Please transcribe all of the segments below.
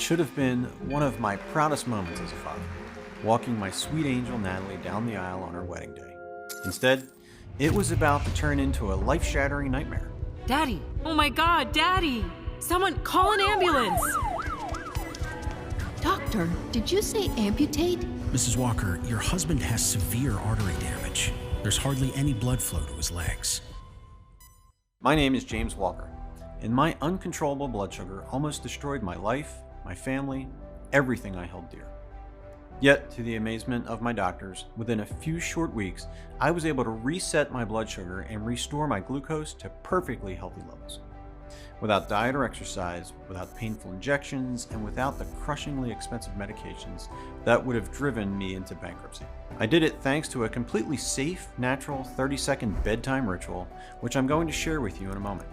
should have been one of my proudest moments as a father, walking my sweet angel Natalie down the aisle on her wedding day. Instead, it was about to turn into a life-shattering nightmare. Daddy! Oh my God, Daddy! Someone call an ambulance! Doctor, did you say amputate? Mrs. Walker, your husband has severe artery damage. There's hardly any blood flow to his legs. My name is James Walker, and my uncontrollable blood sugar almost destroyed my life, my family, everything I held dear. Yet, to the amazement of my doctors, within a few short weeks, I was able to reset my blood sugar and restore my glucose to perfectly healthy levels. Without diet or exercise, without painful injections, and without the crushingly expensive medications that would have driven me into bankruptcy. I did it thanks to a completely safe, natural 30-second bedtime ritual, which I'm going to share with you in a moment.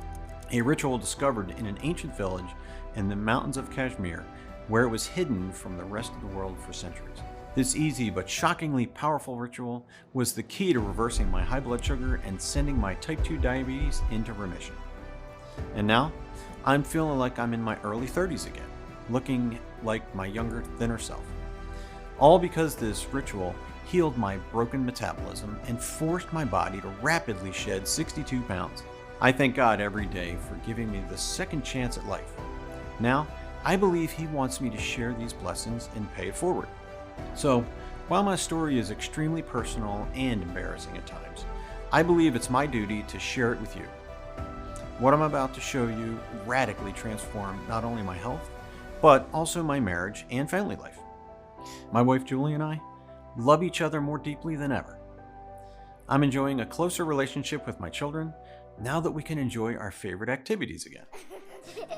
A ritual discovered in an ancient village in the mountains of Kashmir, where it was hidden from the rest of the world for centuries. This easy but shockingly powerful ritual was the key to reversing my high blood sugar and sending my type 2 diabetes into remission. And now, I'm feeling like I'm in my early 30s again, looking like my younger, thinner self. All because this ritual healed my broken metabolism and forced my body to rapidly shed 62 pounds. I thank God every day for giving me the second chance at life. Now, I believe He wants me to share these blessings and pay it forward. So, while my story is extremely personal and embarrassing at times, I believe it's my duty to share it with you. What I'm about to show you radically transformed not only my health, but also my marriage and family life. My wife Julie and I love each other more deeply than ever. I'm enjoying a closer relationship with my children now that we can enjoy our favorite activities again.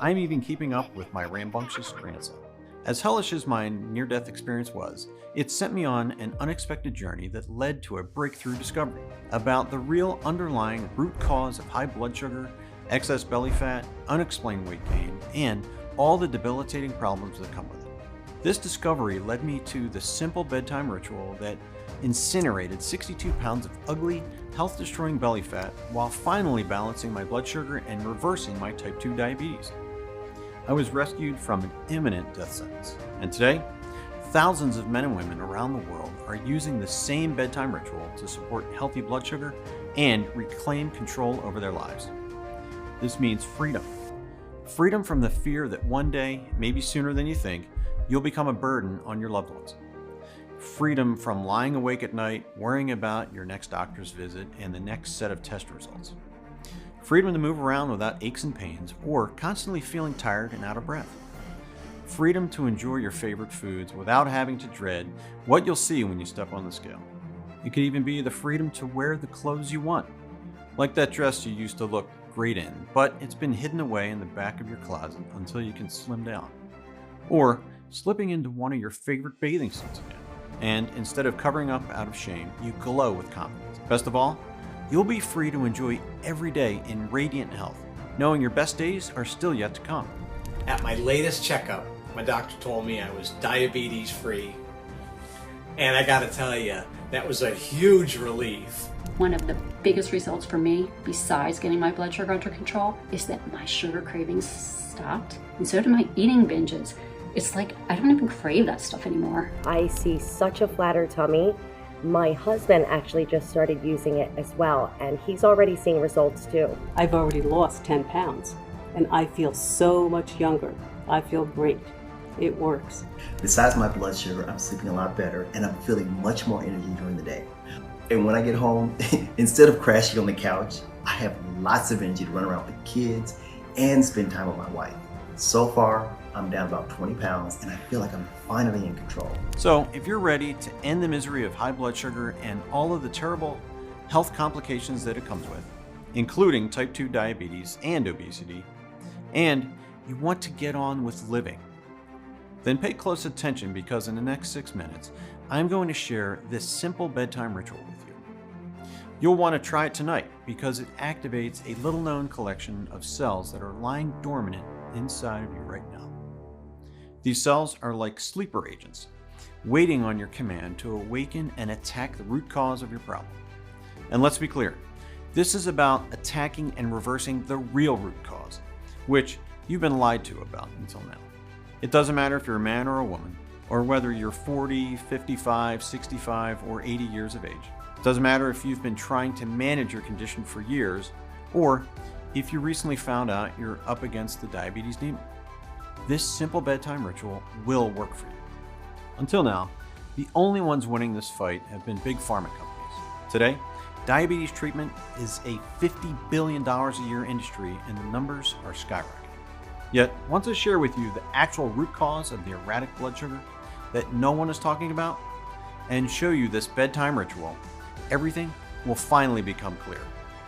I'm even keeping up with my rambunctious grandson. As hellish as my near-death experience was, it sent me on an unexpected journey that led to a breakthrough discovery about the real underlying root cause of high blood sugar, excess belly fat, unexplained weight gain, and all the debilitating problems that come with it. This discovery led me to the simple bedtime ritual that incinerated 62 pounds of ugly, health-destroying belly fat while finally balancing my blood sugar and reversing my type 2 diabetes. I was rescued from an imminent death sentence, and today, thousands of men and women around the world are using the same bedtime ritual to support healthy blood sugar and reclaim control over their lives. This means freedom. Freedom from the fear that one day, maybe sooner than you think, you'll become a burden on your loved ones. Freedom from lying awake at night, worrying about your next doctor's visit and the next set of test results. Freedom to move around without aches and pains or constantly feeling tired and out of breath. Freedom to enjoy your favorite foods without having to dread what you'll see when you step on the scale. It could even be the freedom to wear the clothes you want, like that dress you used to look great in, but it's been hidden away in the back of your closet until you can slim down. Or slipping into one of your favorite bathing suits again, and instead of covering up out of shame, you glow with confidence. Best of all, you'll be free to enjoy every day in radiant health, knowing your best days are still yet to come. At my latest checkup, my doctor told me I was diabetes free, and I gotta tell you, that was a huge relief. One of the biggest results for me, besides getting my blood sugar under control, is that my sugar cravings stopped, and so did my eating binges. It's like I don't even crave that stuff anymore. I see such a flatter tummy. My husband actually just started using it as well, and he's already seeing results too. I've already lost 10 pounds, and I feel so much younger. I feel great. It works. Besides my blood sugar, I'm sleeping a lot better, and I'm feeling much more energy during the day. And when I get home, instead of crashing on the couch, I have lots of energy to run around with the kids and spend time with my wife. So far, I'm down about 20 pounds, and I feel like I'm finally in control. So, if you're ready to end the misery of high blood sugar and all of the terrible health complications that it comes with, including type 2 diabetes and obesity, and you want to get on with living, then pay close attention because in the next 6 minutes, I'm going to share this simple bedtime ritual with you. You'll want to try it tonight because it activates a little-known collection of cells that are lying dormant inside of you right now. These cells are like sleeper agents, waiting on your command to awaken and attack the root cause of your problem. And let's be clear, this is about attacking and reversing the real root cause, which you've been lied to about until now. It doesn't matter if you're a man or a woman, or whether you're 40, 55, 65, or 80 years of age. It doesn't matter if you've been trying to manage your condition for years, or if you recently found out you're up against the diabetes demon. This simple bedtime ritual will work for you. Until now, the only ones winning this fight have been big pharma companies. Today, diabetes treatment is a $50 billion a year industry, and the numbers are skyrocketing. Yet, once I share with you the actual root cause of the erratic blood sugar that no one is talking about, and show you this bedtime ritual, everything will finally become clear.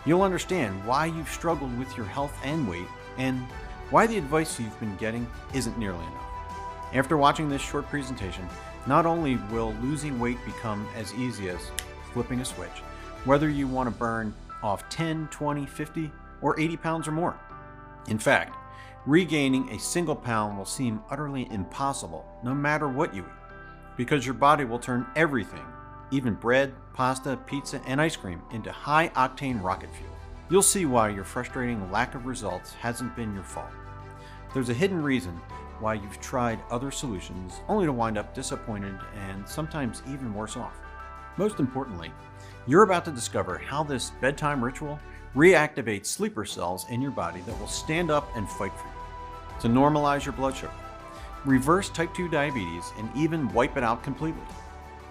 You'll understand why you've struggled with your health and weight, and why the advice you've been getting isn't nearly enough. After watching this short presentation, not only will losing weight become as easy as flipping a switch, whether you want to burn off 10, 20, 50, or 80 pounds or more. In fact, regaining a single pound will seem utterly impossible no matter what you eat, because your body will turn everything, even bread, pasta, pizza, and ice cream, into high-octane rocket fuel. You'll see why your frustrating lack of results hasn't been your fault. There's a hidden reason why you've tried other solutions only to wind up disappointed and sometimes even worse off. Most importantly, you're about to discover how this bedtime ritual reactivates sleeper cells in your body that will stand up and fight for you, to normalize your blood sugar, reverse type 2 diabetes, and even wipe it out completely,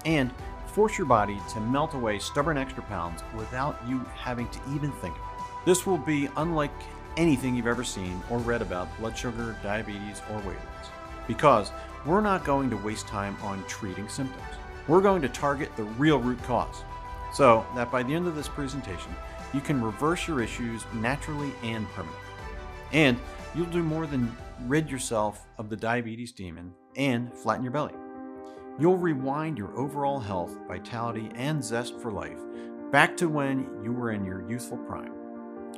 and force your body to melt away stubborn extra pounds without you having to even think about it. This will be unlike anything you've ever seen or read about blood sugar, diabetes, or weight loss, because we're not going to waste time on treating symptoms. We're going to target the real root cause, so that by the end of this presentation, you can reverse your issues naturally and permanently. And you'll do more than rid yourself of the diabetes demon and flatten your belly. You'll rewind your overall health, vitality, and zest for life back to when you were in your youthful prime.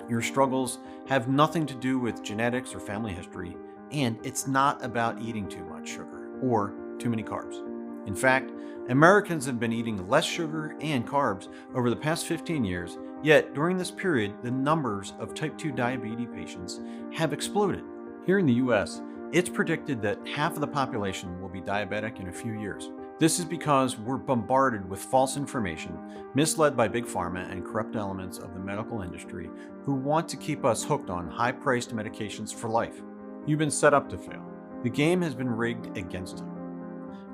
Your struggles have nothing to do with genetics or family history, and it's not about eating too much sugar or too many carbs. In fact, Americans have been eating less sugar and carbs over the past 15 years, yet during this period, the numbers of type 2 diabetes patients have exploded. Here in the US, it's predicted that half of the population will be diabetic in a few years. This is because we're bombarded with false information, misled by big pharma and corrupt elements of the medical industry who want to keep us hooked on high-priced medications for life. You've been set up to fail. The game has been rigged against you.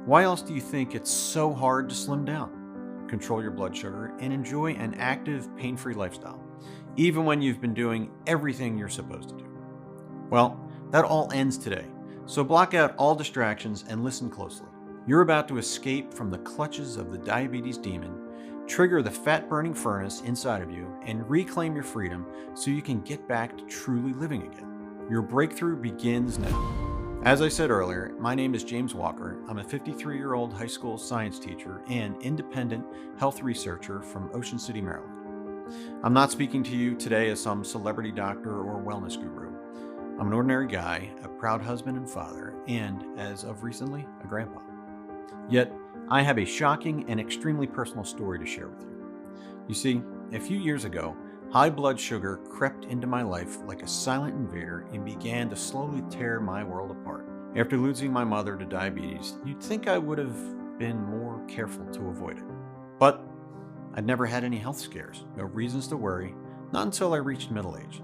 Why else do you think it's so hard to slim down, control your blood sugar, and enjoy an active, pain-free lifestyle, even when you've been doing everything you're supposed to do? Well, that all ends today, so block out all distractions and listen closely. You're about to escape from the clutches of the diabetes demon, trigger the fat-burning furnace inside of you, and reclaim your freedom so you can get back to truly living again. Your breakthrough begins now. As I said earlier, my name is James Walker. I'm a 53-year-old high school science teacher and independent health researcher from Ocean City, Maryland. I'm not speaking to you today as some celebrity doctor or wellness guru. I'm an ordinary guy, a proud husband and father, and, as of recently, a grandpa. Yet, I have a shocking and extremely personal story to share with you. You see, a few years ago, high blood sugar crept into my life like a silent invader and began to slowly tear my world apart. After losing my mother to diabetes, you'd think I would have been more careful to avoid it. But I'd never had any health scares, no reasons to worry, not until I reached middle age.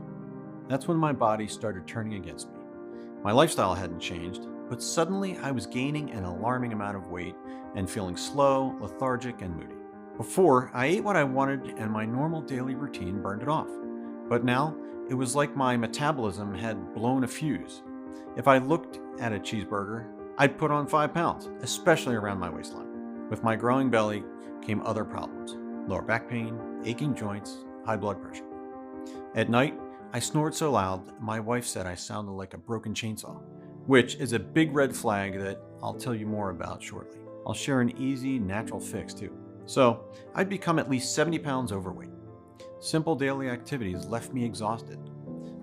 That's when my body started turning against me. My lifestyle hadn't changed, but suddenly I was gaining an alarming amount of weight and feeling slow, lethargic, and moody. Before, I ate what I wanted and my normal daily routine burned it off. But now, it was like my metabolism had blown a fuse. If I looked at a cheeseburger, I'd put on 5 pounds, especially around my waistline. With my growing belly came other problems: lower back pain, aching joints, high blood pressure. At night, I snored so loud, my wife said I sounded like a broken chainsaw, which is a big red flag that I'll tell you more about shortly. I'll share an easy, natural fix too. So, I'd become at least 70 pounds overweight. Simple daily activities left me exhausted.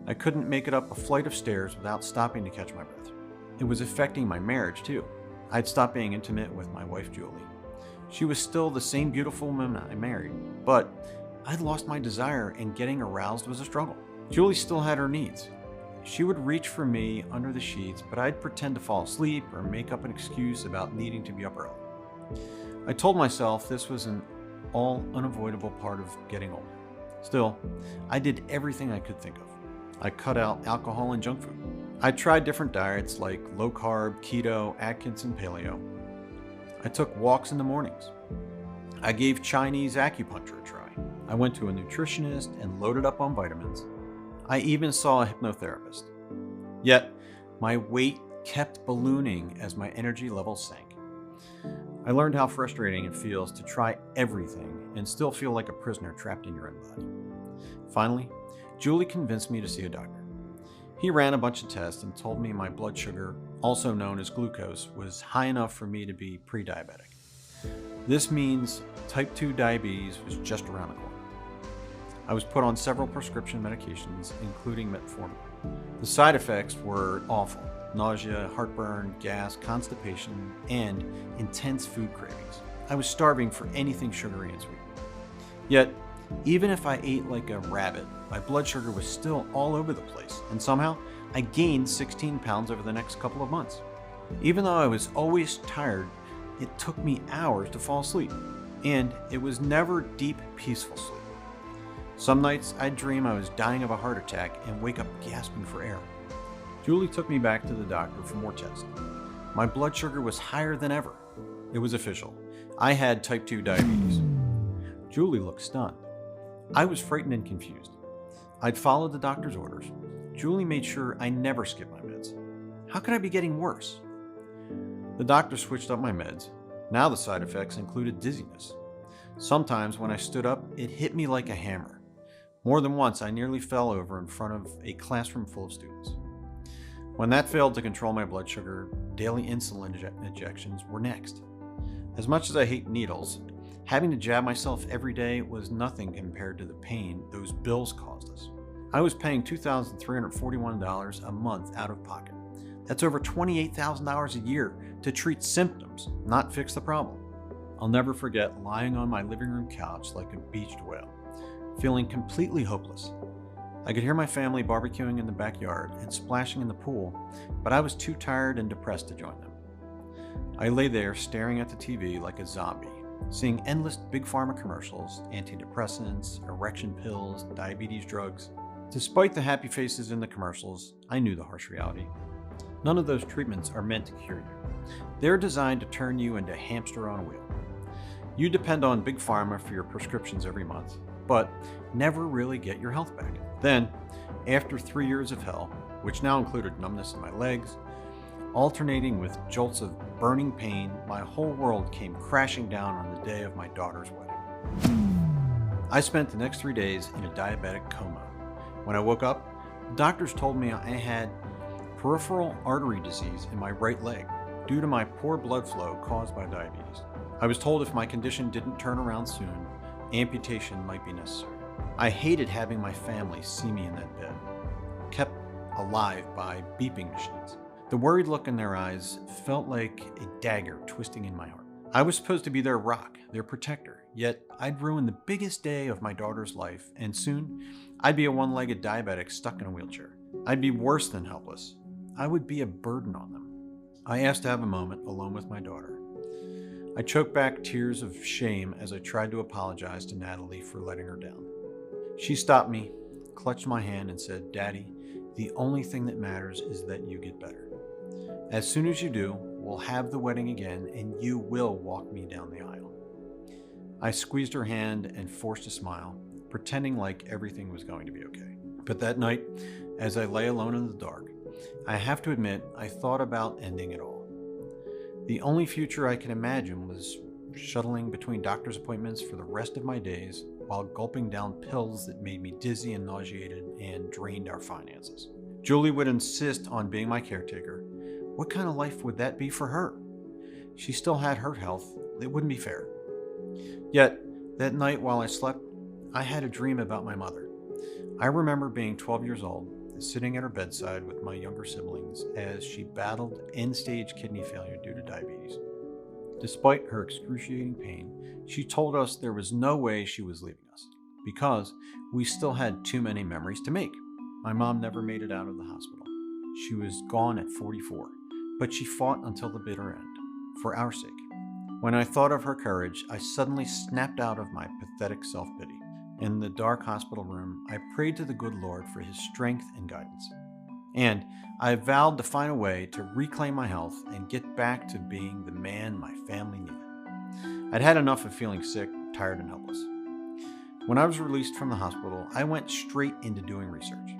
I couldn't make it up a flight of stairs without stopping to catch my breath. It was affecting my marriage too. I'd stopped being intimate with my wife, Julie. She was still the same beautiful woman I married, but I'd lost my desire and getting aroused was a struggle. Julie still had her needs. She would reach for me under the sheets, but I'd pretend to fall asleep or make up an excuse about needing to be up early. I told myself this was an all unavoidable part of getting older. Still, I did everything I could think of. I cut out alcohol and junk food. I tried different diets like low carb, keto, Atkins, and paleo. I took walks in the mornings. I gave Chinese acupuncture a try. I went to a nutritionist and loaded up on vitamins. I even saw a hypnotherapist. Yet, my weight kept ballooning as my energy levels sank. I learned how frustrating it feels to try everything and still feel like a prisoner trapped in your own body. Finally, Julie convinced me to see a doctor. He ran a bunch of tests and told me my blood sugar, also known as glucose, was high enough for me to be pre-diabetic. This means type 2 diabetes was just around the corner. I was put on several prescription medications, including metformin. The side effects were awful: nausea, heartburn, gas, constipation, and intense food cravings. I was starving for anything sugary and sweet. Yet, even if I ate like a rabbit, my blood sugar was still all over the place, and somehow I gained 16 pounds over the next couple of months. Even though I was always tired, it took me hours to fall asleep, and it was never deep, peaceful sleep. Some nights I'd dream I was dying of a heart attack and wake up gasping for air. Julie took me back to the doctor for more tests. My blood sugar was higher than ever. It was official. I had type 2 diabetes. Julie looked stunned. I was frightened and confused. I'd followed the doctor's orders. Julie made sure I never skipped my meds. How could I be getting worse? The doctor switched up my meds. Now the side effects included dizziness. Sometimes when I stood up, it hit me like a hammer. More than once, I nearly fell over in front of a classroom full of students. When that failed to control my blood sugar, daily insulin injections were next. As much as I hate needles, having to jab myself every day was nothing compared to the pain those bills caused us. I was paying $2,341 a month out of pocket. That's over $28,000 a year to treat symptoms, not fix the problem. I'll never forget lying on my living room couch like a beached whale, feeling completely hopeless. I could hear my family barbecuing in the backyard and splashing in the pool, but I was too tired and depressed to join them. I lay there staring at the TV like a zombie, seeing endless big pharma commercials, antidepressants, erection pills, diabetes drugs. Despite the happy faces in the commercials, I knew the harsh reality. None of those treatments are meant to cure you. They're designed to turn you into a hamster on a wheel. You depend on big pharma for your prescriptions every month, but never really get your health back. Then, after 3 years of hell, which now included numbness in my legs, alternating with jolts of burning pain, my whole world came crashing down on the day of my daughter's wedding. I spent the next 3 days in a diabetic coma. When I woke up, doctors told me I had peripheral artery disease in my right leg due to my poor blood flow caused by diabetes. I was told if my condition didn't turn around soon, amputation might be necessary. I hated having my family see me in that bed, kept alive by beeping machines. The worried look in their eyes felt like a dagger twisting in my heart. I was supposed to be their rock, their protector, yet I'd ruined the biggest day of my daughter's life, and soon I'd be a one-legged diabetic stuck in a wheelchair. I'd be worse than helpless. I would be a burden on them. I asked to have a moment alone with my daughter. I choked back tears of shame as I tried to apologize to Natalie for letting her down. She stopped me, clutched my hand, and said, "Daddy, the only thing that matters is that you get better. As soon as you do, we'll have the wedding again, and you will walk me down the aisle." I squeezed her hand and forced a smile, pretending like everything was going to be okay. But that night, as I lay alone in the dark, I have to admit I thought about ending it all. The only future I could imagine was shuttling between doctor's appointments for the rest of my days while gulping down pills that made me dizzy and nauseated and drained our finances. Julie would insist on being my caretaker. What kind of life would that be for her? She still had her health. It wouldn't be fair. Yet, that night while I slept, I had a dream about my mother. I remember being 12 years old, sitting at her bedside with my younger siblings as she battled end-stage kidney failure due to diabetes. Despite her excruciating pain, she told us there was no way she was leaving us because we still had too many memories to make. My mom never made it out of the hospital. She was gone at 44, but she fought until the bitter end, for our sake. When I thought of her courage, I suddenly snapped out of my pathetic self-pity. In the dark hospital room, I prayed to the good Lord for his strength and guidance. And I vowed to find a way to reclaim my health and get back to being the man my family needed. I'd had enough of feeling sick, tired, and helpless. When I was released from the hospital, I went straight into doing research.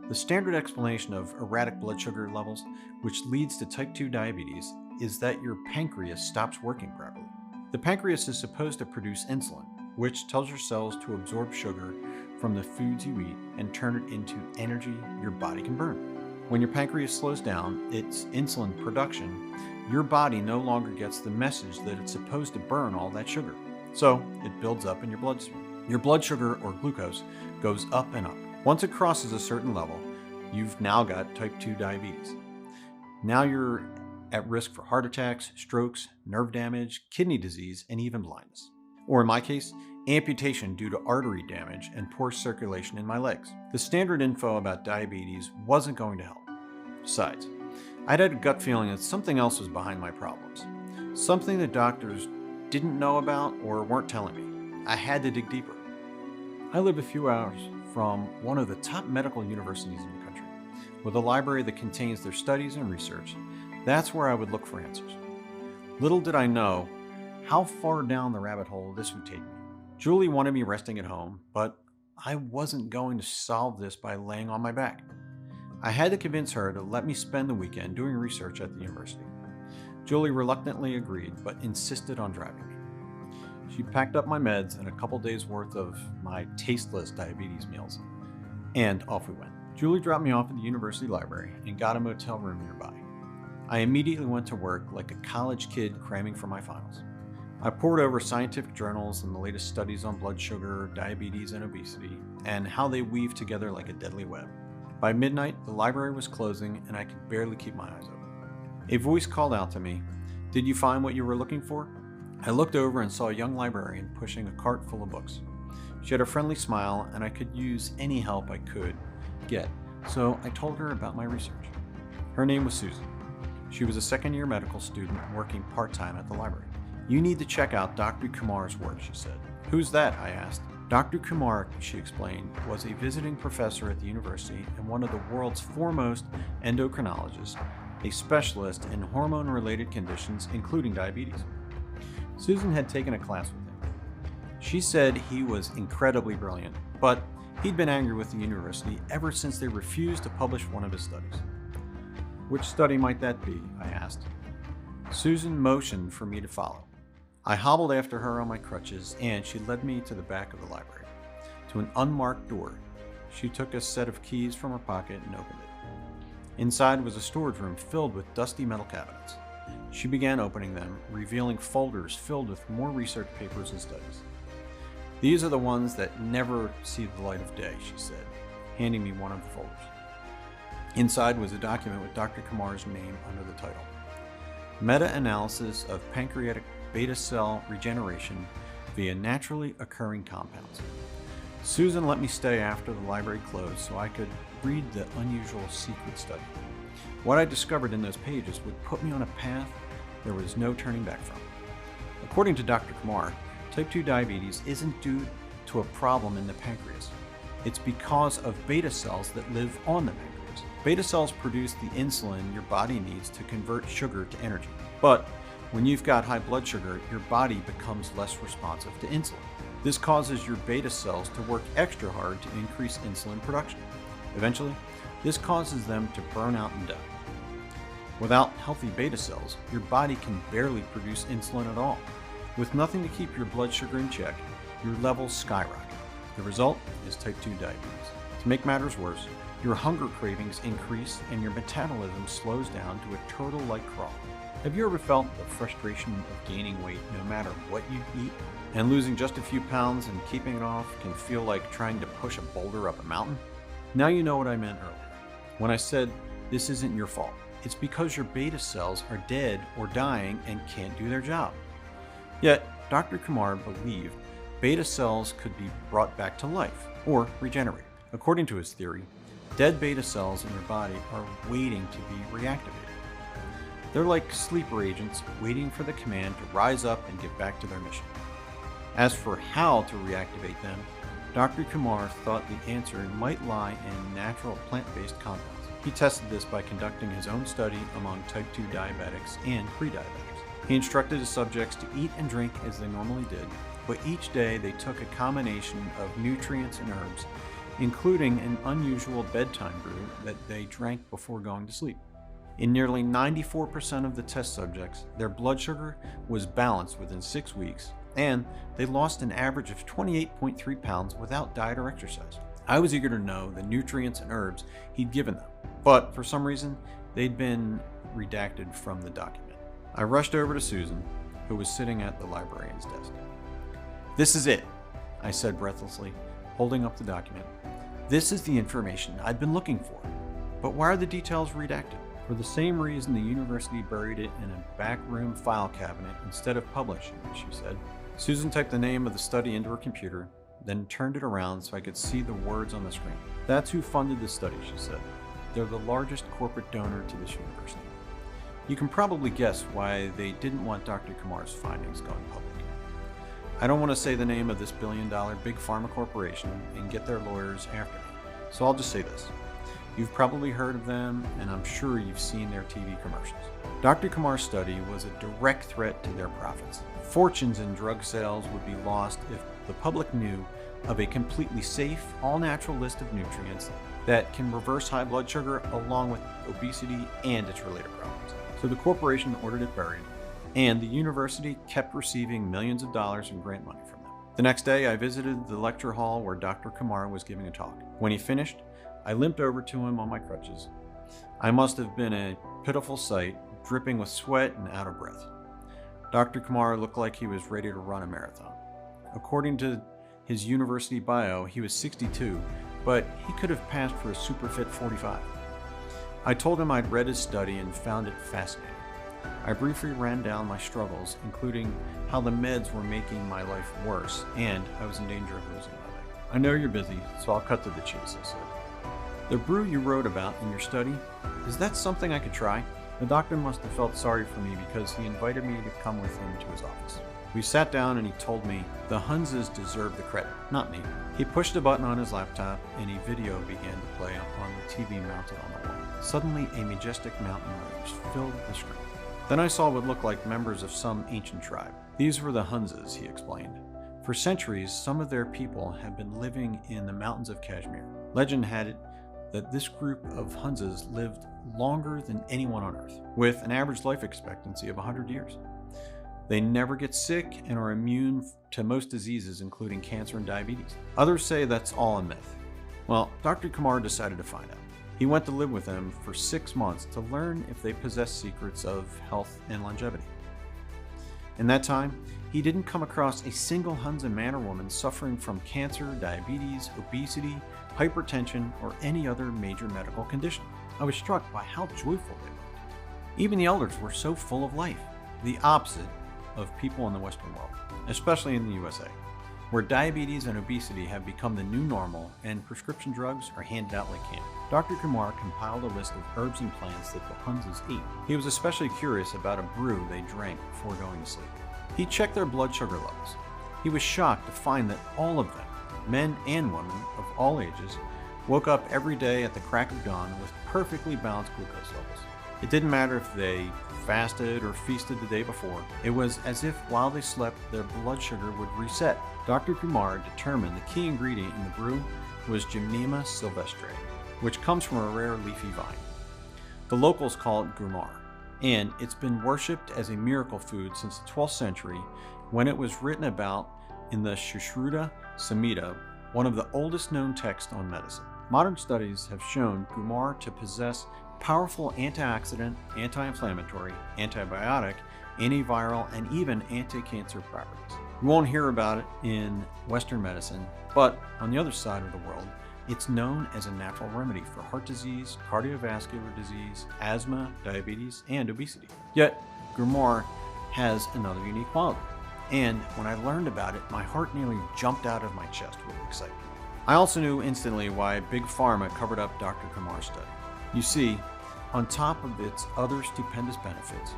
The standard explanation of erratic blood sugar levels, which leads to type 2 diabetes, is that your pancreas stops working properly. The pancreas is supposed to produce insulin, which tells your cells to absorb sugar from the foods you eat and turn it into energy your body can burn. When your pancreas slows down its insulin production, your body no longer gets the message that it's supposed to burn all that sugar. So it builds up in your bloodstream. Your blood sugar, or glucose, goes up and up. Once it crosses a certain level, you've now got type 2 diabetes. Now you're at risk for heart attacks, strokes, nerve damage, kidney disease, and even blindness. Or in my case, amputation due to artery damage and poor circulation in my legs. The standard info about diabetes wasn't going to help. Besides, I'd had a gut feeling that something else was behind my problems. Something the doctors didn't know about or weren't telling me. I had to dig deeper. I live a few hours from one of the top medical universities in the country, with a library that contains their studies and research. That's where I would look for answers. Little did I know how far down the rabbit hole this would take me. Julie wanted me resting at home, but I wasn't going to solve this by laying on my back. I had to convince her to let me spend the weekend doing research at the university. Julie reluctantly agreed, but insisted on driving me. She packed up my meds and a couple days worth of my tasteless diabetes meals, and off we went. Julie dropped me off at the university library and got a motel room nearby. I immediately went to work like a college kid cramming for my finals. I pored over scientific journals and the latest studies on blood sugar, diabetes, and obesity, and how they weave together like a deadly web. By midnight, the library was closing and I could barely keep my eyes open. A voice called out to me, "Did you find what you were looking for?" I looked over and saw a young librarian pushing a cart full of books. She had a friendly smile and I could use any help I could get, so I told her about my research. Her name was Susan. She was a second-year medical student working part-time at the library. "You need to check out Dr. Kumar's work," she said. "Who's that?" I asked. Dr. Kumar, she explained, was a visiting professor at the university and one of the world's foremost endocrinologists, a specialist in hormone-related conditions, including diabetes. Susan had taken a class with him. She said he was incredibly brilliant, but he'd been angry with the university ever since they refused to publish one of his studies. "Which study might that be?" I asked. Susan motioned for me to follow. I hobbled after her on my crutches, and she led me to the back of the library, to an unmarked door. She took a set of keys from her pocket and opened it. Inside was a storage room filled with dusty metal cabinets. She began opening them, revealing folders filled with more research papers and studies. "These are the ones that never see the light of day," she said, handing me one of the folders. Inside was a document with Dr. Kumar's name under the title, "Meta-analysis of pancreatic beta cell regeneration via naturally occurring compounds." Susan let me stay after the library closed so I could read the unusual secret study. What I discovered in those pages would put me on a path there was no turning back from. According to Dr. Kumar, type 2 diabetes isn't due to a problem in the pancreas. It's because of beta cells that live on the pancreas. Beta cells produce the insulin your body needs to convert sugar to energy. But when you've got high blood sugar, your body becomes less responsive to insulin. This causes your beta cells to work extra hard to increase insulin production. Eventually, this causes them to burn out and die. Without healthy beta cells, your body can barely produce insulin at all. With nothing to keep your blood sugar in check, your levels skyrocket. The result is type 2 diabetes. To make matters worse, your hunger cravings increase and your metabolism slows down to a turtle-like crawl. Have you ever felt the frustration of gaining weight no matter what you eat? And losing just a few pounds and keeping it off can feel like trying to push a boulder up a mountain? Now you know what I meant earlier when I said this isn't your fault. It's because your beta cells are dead or dying and can't do their job. Yet, Dr. Kumar believed beta cells could be brought back to life or regenerated. According to his theory, Dead beta cells in your body are waiting to be reactivated. They're like sleeper agents waiting for the command to rise up and get back to their mission. As for how to reactivate them, Dr. Kumar thought the answer might lie in natural plant-based compounds. He tested this by conducting his own study among type 2 diabetics and pre-diabetics. He instructed his subjects to eat and drink as they normally did, but each day they took a combination of nutrients and herbs, including an unusual bedtime brew that they drank before going to sleep. In nearly 94% of the test subjects, their blood sugar was balanced within 6 weeks, and they lost an average of 28.3 pounds without diet or exercise. I was eager to know the nutrients and herbs he'd given them, but for some reason, they'd been redacted from the document. I rushed over to Susan, who was sitting at the librarian's desk. "This is it," I said breathlessly, holding up the document. "This is the information I'd been looking for. But why are the details redacted?" "For the same reason the university buried it in a backroom file cabinet instead of publishing it," she said. Susan typed the name of the study into her computer, then turned it around so I could see the words on the screen. "That's who funded the study," she said. "They're the largest corporate donor to this university. You can probably guess why they didn't want Dr. Kumar's findings going public. I don't want to say the name of this billion-dollar big pharma corporation and get their lawyers after me, so I'll just say this. You've probably heard of them, and I'm sure you've seen their TV commercials. Dr. Kumar's study was a direct threat to their profits. Fortunes in drug sales would be lost if the public knew of a completely safe, all-natural list of nutrients that can reverse high blood sugar along with obesity and its related problems. So the corporation ordered it buried, and the university kept receiving millions of dollars in grant money from them. The next day, I visited the lecture hall where Dr. Kumar was giving a talk. When he finished, I limped over to him on my crutches. I must have been a pitiful sight, dripping with sweat and out of breath. Dr. Kumar looked like he was ready to run a marathon. According to his university bio, he was 62, but he could have passed for a super fit 45. I told him I'd read his study and found it fascinating. I briefly ran down my struggles, including how the meds were making my life worse, and I was in danger of losing my leg. "I know you're busy, so I'll cut to the chase," I said. "The brew you wrote about in your study, is that something I could try?" The doctor must have felt sorry for me because he invited me to come with him to his office. We sat down and he told me the Hunzes deserve the credit, not me. He pushed a button on his laptop and a video began to play on the TV mounted on the wall. Suddenly, a majestic mountain range filled the screen. Then I saw what looked like members of some ancient tribe. These were the Hunzes, he explained. For centuries, some of their people have been living in the mountains of Kashmir. Legend had it that this group of Hunzes lived longer than anyone on Earth, with an average life expectancy of 100 years. They never get sick and are immune to most diseases, including cancer and diabetes. Others say that's all a myth. Well, Dr. Kumar decided to find out. He went to live with them for 6 months to learn if they possess secrets of health and longevity. In that time, he didn't come across a single Hunza man or woman suffering from cancer, diabetes, obesity, hypertension, or any other major medical condition. I was struck by how joyful they looked. Even the elders were so full of life, the opposite of people in the Western world, especially in the USA, where diabetes and obesity have become the new normal and prescription drugs are handed out like candy. Dr. Kumar compiled a list of herbs and plants that the Hunzes ate. He was especially curious about a brew they drank before going to sleep. He checked their blood sugar levels. He was shocked to find that all of them, men and women of all ages, woke up every day at the crack of dawn with perfectly balanced glucose levels. It didn't matter if they fasted or feasted the day before. It was as if while they slept, their blood sugar would reset. Dr. Kumar determined the key ingredient in the brew was Gymnema sylvestre, which comes from a rare leafy vine. The locals call it gumar, and it's been worshipped as a miracle food since the 12th century when it was written about in the Sushruta Samhita, one of the oldest known texts on medicine. Modern studies have shown gumar to possess powerful antioxidant, anti-inflammatory, antibiotic, antiviral, and even anti-cancer properties. You won't hear about it in Western medicine, but on the other side of the world, it's known as a natural remedy for heart disease, cardiovascular disease, asthma, diabetes, and obesity. Yet, gumar has another unique quality. And when I learned about it, my heart nearly jumped out of my chest with excitement. I also knew instantly why Big Pharma covered up Dr. Kumar's study. You see, on top of its other stupendous benefits,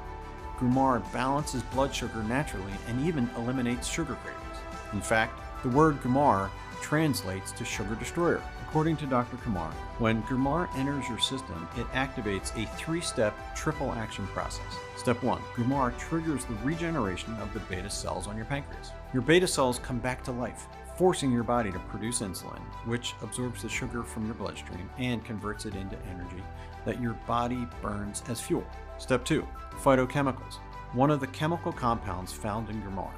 Grumar balances blood sugar naturally and even eliminates sugar cravings. In fact, the word Grumar translates to sugar destroyer. According to Dr. Kumar, when Grumar enters your system, it activates a 3-step triple action process. Step 1. Grumar triggers the regeneration of the beta cells on your pancreas. Your beta cells come back to life, forcing your body to produce insulin, which absorbs the sugar from your bloodstream and converts it into energy that your body burns as fuel. Step 2. Phytochemicals. One of the chemical compounds found in Grumar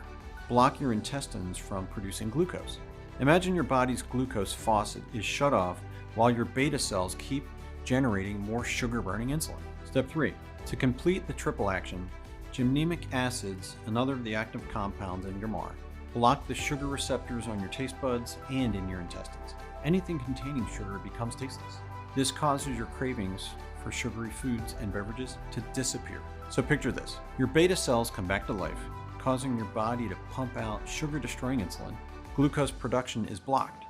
block your intestines from producing glucose. Imagine your body's glucose faucet is shut off while your beta cells keep generating more sugar-burning insulin. Step 3. To complete the triple action, gymnemic acids, another of the active compounds in Grumar, block the sugar receptors on your taste buds and in your intestines. Anything containing sugar becomes tasteless. This causes your cravings for sugary foods and beverages to disappear. So picture this. Your beta cells come back to life, causing your body to pump out sugar-destroying insulin. Glucose production is blocked,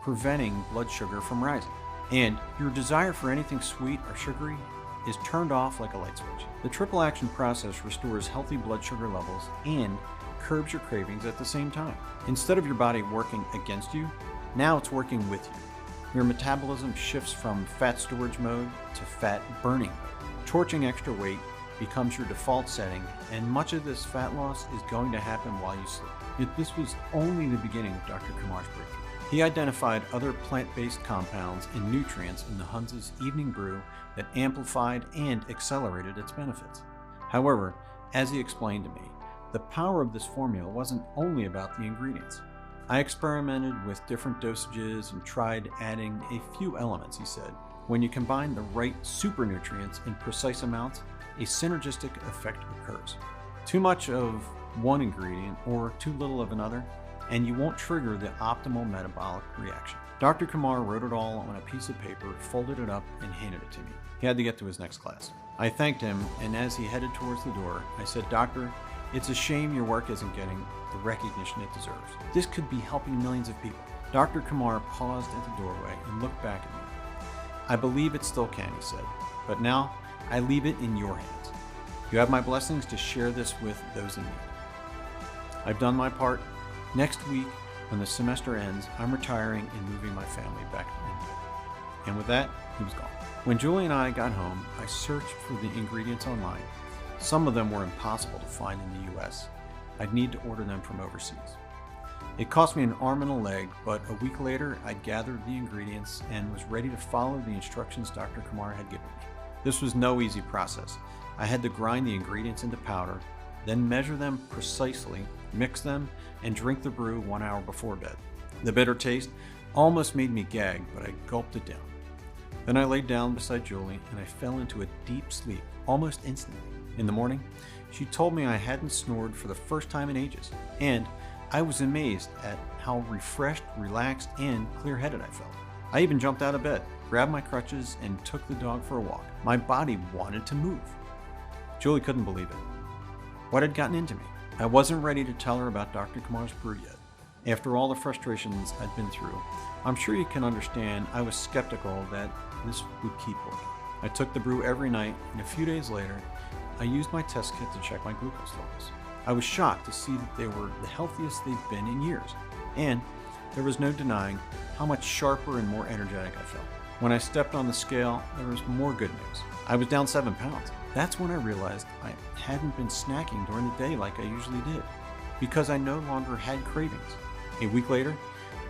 preventing blood sugar from rising. And your desire for anything sweet or sugary is turned off like a light switch. The triple action process restores healthy blood sugar levels and curbs your cravings at the same time. Instead of your body working against you, now it's working with you. Your metabolism shifts from fat storage mode to fat burning mode. Torching extra weight becomes your default setting, and much of this fat loss is going to happen while you sleep. Yet this was only the beginning of Dr. Kumar's breakthrough. He identified other plant-based compounds and nutrients in the Hunz's evening brew that amplified and accelerated its benefits. However, as he explained to me, the power of this formula wasn't only about the ingredients. I experimented with different dosages and tried adding a few elements, he said. When you combine the right super nutrients in precise amounts, a synergistic effect occurs. Too much of one ingredient or too little of another, and you won't trigger the optimal metabolic reaction. Dr. Kumar wrote it all on a piece of paper, folded it up, and handed it to me. He had to get to his next class. I thanked him, and as he headed towards the door, I said, "Doctor, it's a shame your work isn't getting the recognition it deserves. This could be helping millions of people." Dr. Kumar paused at the doorway and looked back at me. "I believe it still can," he said, "but now I leave it in your hands. You have my blessings to share this with those in need." I've done my part. Next week, when the semester ends, I'm retiring and moving my family back to India. And with that, he was gone. When Julie and I got home, I searched for the ingredients online. Some of them were impossible to find in the US. I'd need to order them from overseas. It cost me an arm and a leg, but a week later, I'd gathered the ingredients and was ready to follow the instructions Dr. Kumar had given me. This was no easy process. I had to grind the ingredients into powder, then measure them precisely, mix them, and drink the brew 1 hour before bed. The bitter taste almost made me gag, but I gulped it down. Then I laid down beside Julie and I fell into a deep sleep almost instantly. In the morning, she told me I hadn't snored for the first time in ages, and I was amazed at how refreshed, relaxed, and clear-headed I felt. I even jumped out of bed, grabbed my crutches, and took the dog for a walk. My body wanted to move. Julie couldn't believe it. What had gotten into me? I wasn't ready to tell her about Dr. Kumar's brew yet. After all the frustrations I'd been through, I'm sure you can understand I was skeptical that this would keep working. I took the brew every night, and a few days later, I used my test kit to check my glucose levels. I was shocked to see that they were the healthiest they've been in years, and there was no denying how much sharper and more energetic I felt. When I stepped on the scale, there was more good news. I was down 7 pounds. That's when I realized I hadn't been snacking during the day like I usually did, because I no longer had cravings. A week later,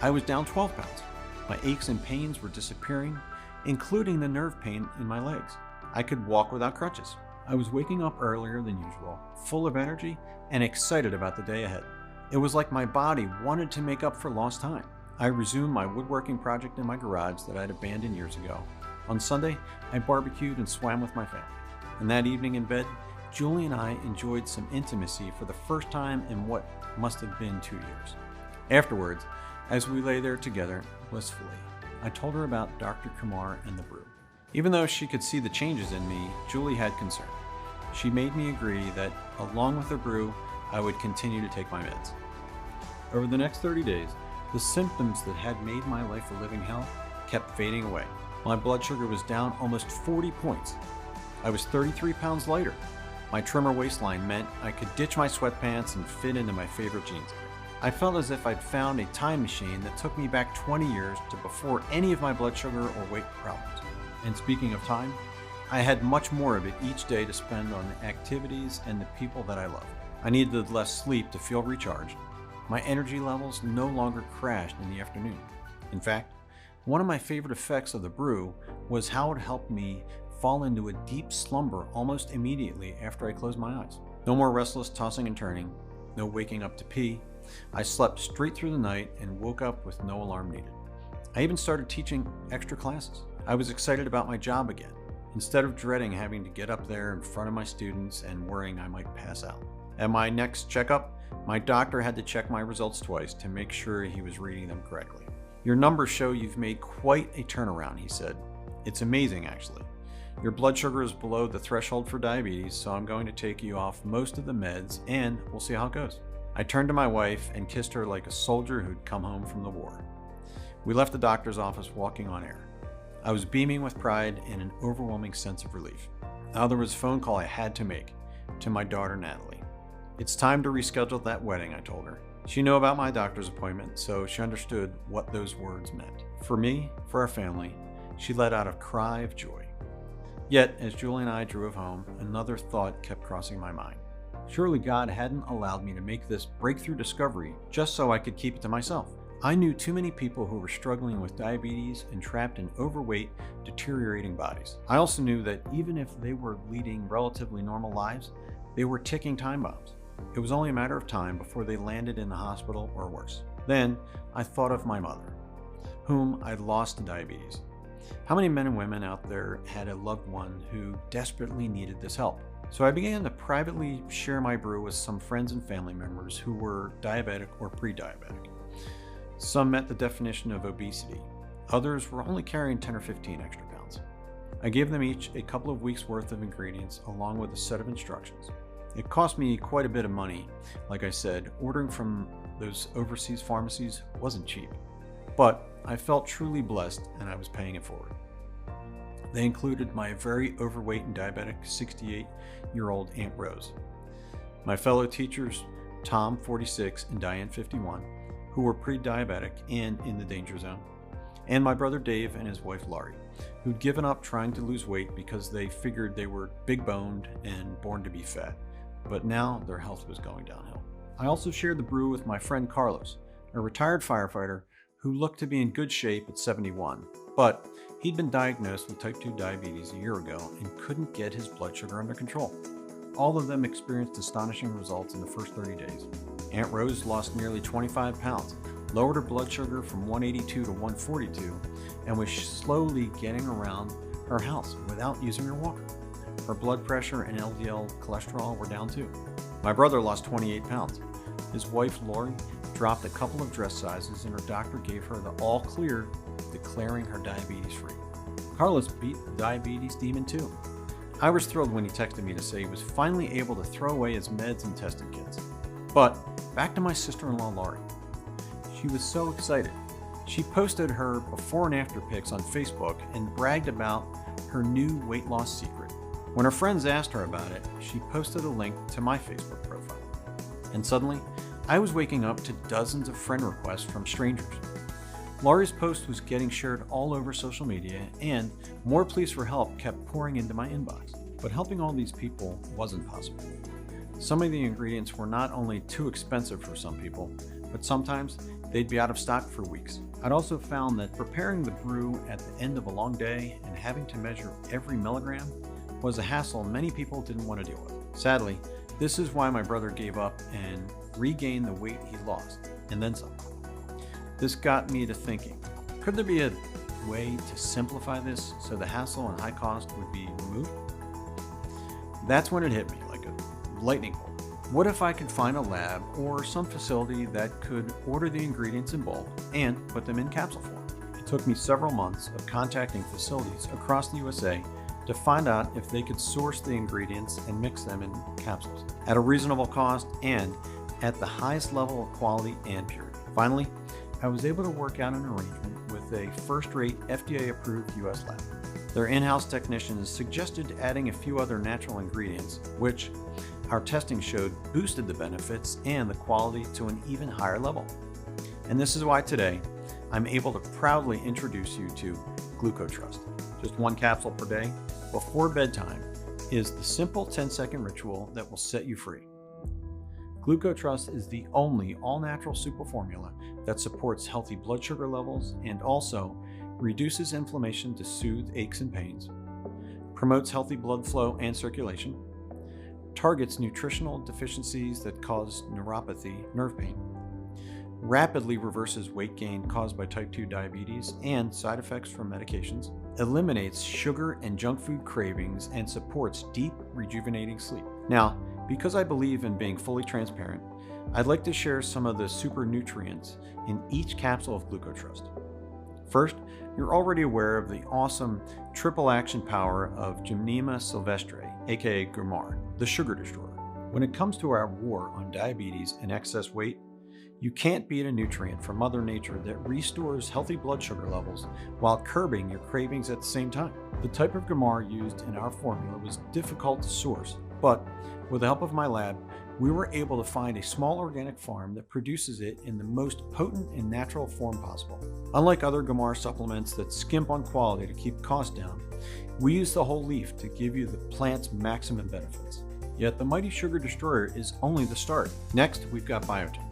I was down 12 pounds. My aches and pains were disappearing, including the nerve pain in my legs. I could walk without crutches. I was waking up earlier than usual, full of energy and excited about the day ahead. It was like my body wanted to make up for lost time. I resumed my woodworking project in my garage that I'd abandoned years ago. On Sunday, I barbecued and swam with my family. And that evening in bed, Julie and I enjoyed some intimacy for the first time in what must have been 2 years. Afterwards, as we lay there together blissfully, I told her about Dr. Kumar and the brew. Even though she could see the changes in me, Julie had concern. She made me agree that, along with the brew, I would continue to take my meds. Over the next 30 days, The symptoms that had made my life a living hell kept fading away. My blood sugar was down almost 40 points. I was 33 pounds lighter. My trimmer waistline meant I could ditch my sweatpants and fit into my favorite jeans. I felt as if I'd found a time machine that took me back 20 years to before any of my blood sugar or weight problems. And speaking of time, I had much more of it each day to spend on the activities and the people that I love. I needed less sleep to feel recharged. My energy levels no longer crashed in the afternoon. In fact, one of my favorite effects of the brew was how it helped me fall into a deep slumber almost immediately after I closed my eyes. No more restless tossing and turning, no waking up to pee. I slept straight through the night and woke up with no alarm needed. I even started teaching extra classes. I was excited about my job again, instead of dreading having to get up there in front of my students and worrying I might pass out. At my next checkup, my doctor had to check my results twice to make sure he was reading them correctly. "Your numbers show you've made quite a turnaround," he said. "It's amazing, actually. Your blood sugar is below the threshold for diabetes, so I'm going to take you off most of the meds and we'll see how it goes." I turned to my wife and kissed her like a soldier who'd come home from the war. We left the doctor's office walking on air. I was beaming with pride and an overwhelming sense of relief. Now there was a phone call I had to make to my daughter Natalie. "It's time to reschedule that wedding," I told her. She knew about my doctor's appointment, so she understood what those words meant. For me, for our family, she let out a cry of joy. Yet, as Julie and I drove home, another thought kept crossing my mind. Surely God hadn't allowed me to make this breakthrough discovery just so I could keep it to myself. I knew too many people who were struggling with diabetes and trapped in overweight, deteriorating bodies. I also knew that even if they were leading relatively normal lives, they were ticking time bombs. It was only a matter of time before they landed in the hospital or worse. Then I thought of my mother, whom I'd lost to diabetes. How many men and women out there had a loved one who desperately needed this help? So I began to privately share my brew with some friends and family members who were diabetic or pre-diabetic. Some met the definition of obesity. Others were only carrying 10 or 15 extra pounds. I gave them each a couple of weeks worth of ingredients along with a set of instructions. It cost me quite a bit of money. Like I said, ordering from those overseas pharmacies wasn't cheap. But I felt truly blessed and I was paying it forward. They included my very overweight and diabetic 68-year-old Aunt Rose, my fellow teachers Tom, 46, and Diane, 51, who were pre-diabetic and in the danger zone, and my brother Dave and his wife Laurie, who'd given up trying to lose weight because they figured they were big-boned and born to be fat, but now their health was going downhill. I also shared the brew with my friend Carlos, a retired firefighter who looked to be in good shape at 71, but he'd been diagnosed with type 2 diabetes a year ago and couldn't get his blood sugar under control. All of them experienced astonishing results in the first 30 days. Aunt Rose lost nearly 25 pounds, lowered her blood sugar from 182 to 142, and was slowly getting around her house without using her walker. Her blood pressure and LDL cholesterol were down too. My brother lost 28 pounds. His wife Laurie dropped a couple of dress sizes and her doctor gave her the all clear, declaring her diabetes free. Carlos beat the diabetes demon too. I was thrilled when he texted me to say he was finally able to throw away his meds and testing kits. But back to my sister-in-law Laurie. She was so excited. She posted her before and after pics on Facebook and bragged about her new weight loss secret. When her friends asked her about it, she posted a link to my Facebook profile. And suddenly, I was waking up to dozens of friend requests from strangers. Laurie's post was getting shared all over social media, and more pleas for help kept pouring into my inbox. But helping all these people wasn't possible. Some of the ingredients were not only too expensive for some people, but sometimes they'd be out of stock for weeks. I'd also found that preparing the brew at the end of a long day and having to measure every milligram was a hassle many people didn't want to deal with. Sadly, this is why my brother gave up and regained the weight he lost, and then some. This got me to thinking, could there be a way to simplify this so the hassle and high cost would be removed? That's when it hit me like a lightning bolt. What if I could find a lab or some facility that could order the ingredients in bulk and put them in capsule form? It took me several months of contacting facilities across the USA to find out if they could source the ingredients and mix them in capsules at a reasonable cost and at the highest level of quality and purity. Finally, I was able to work out an arrangement with a first-rate FDA-approved US lab. Their in-house technicians suggested adding a few other natural ingredients, which our testing showed boosted the benefits and the quality to an even higher level. And this is why today, I'm able to proudly introduce you to GlucoTrust. Just 1 capsule per day before bedtime is the simple 10-second ritual that will set you free. GlucoTrust is the only all-natural super formula that supports healthy blood sugar levels and also reduces inflammation to soothe aches and pains, promotes healthy blood flow and circulation, targets nutritional deficiencies that cause neuropathy, nerve pain, rapidly reverses weight gain caused by type 2 diabetes and side effects from medications, eliminates sugar and junk food cravings, and supports deep, rejuvenating sleep. Now, because I believe in being fully transparent, I'd like to share some of the super nutrients in each capsule of GlucoTrust. First, you're already aware of the awesome triple action power of Gymnema sylvestre, aka Gromar, the sugar destroyer. When it comes to our war on diabetes and excess weight, you can't beat a nutrient from Mother Nature that restores healthy blood sugar levels while curbing your cravings at the same time. The type of Gromar used in our formula was difficult to source, but with the help of my lab, we were able to find a small organic farm that produces it in the most potent and natural form possible. Unlike other Gromar supplements that skimp on quality to keep costs down, we use the whole leaf to give you the plant's maximum benefits. Yet the mighty sugar destroyer is only the start. Next, we've got biotin,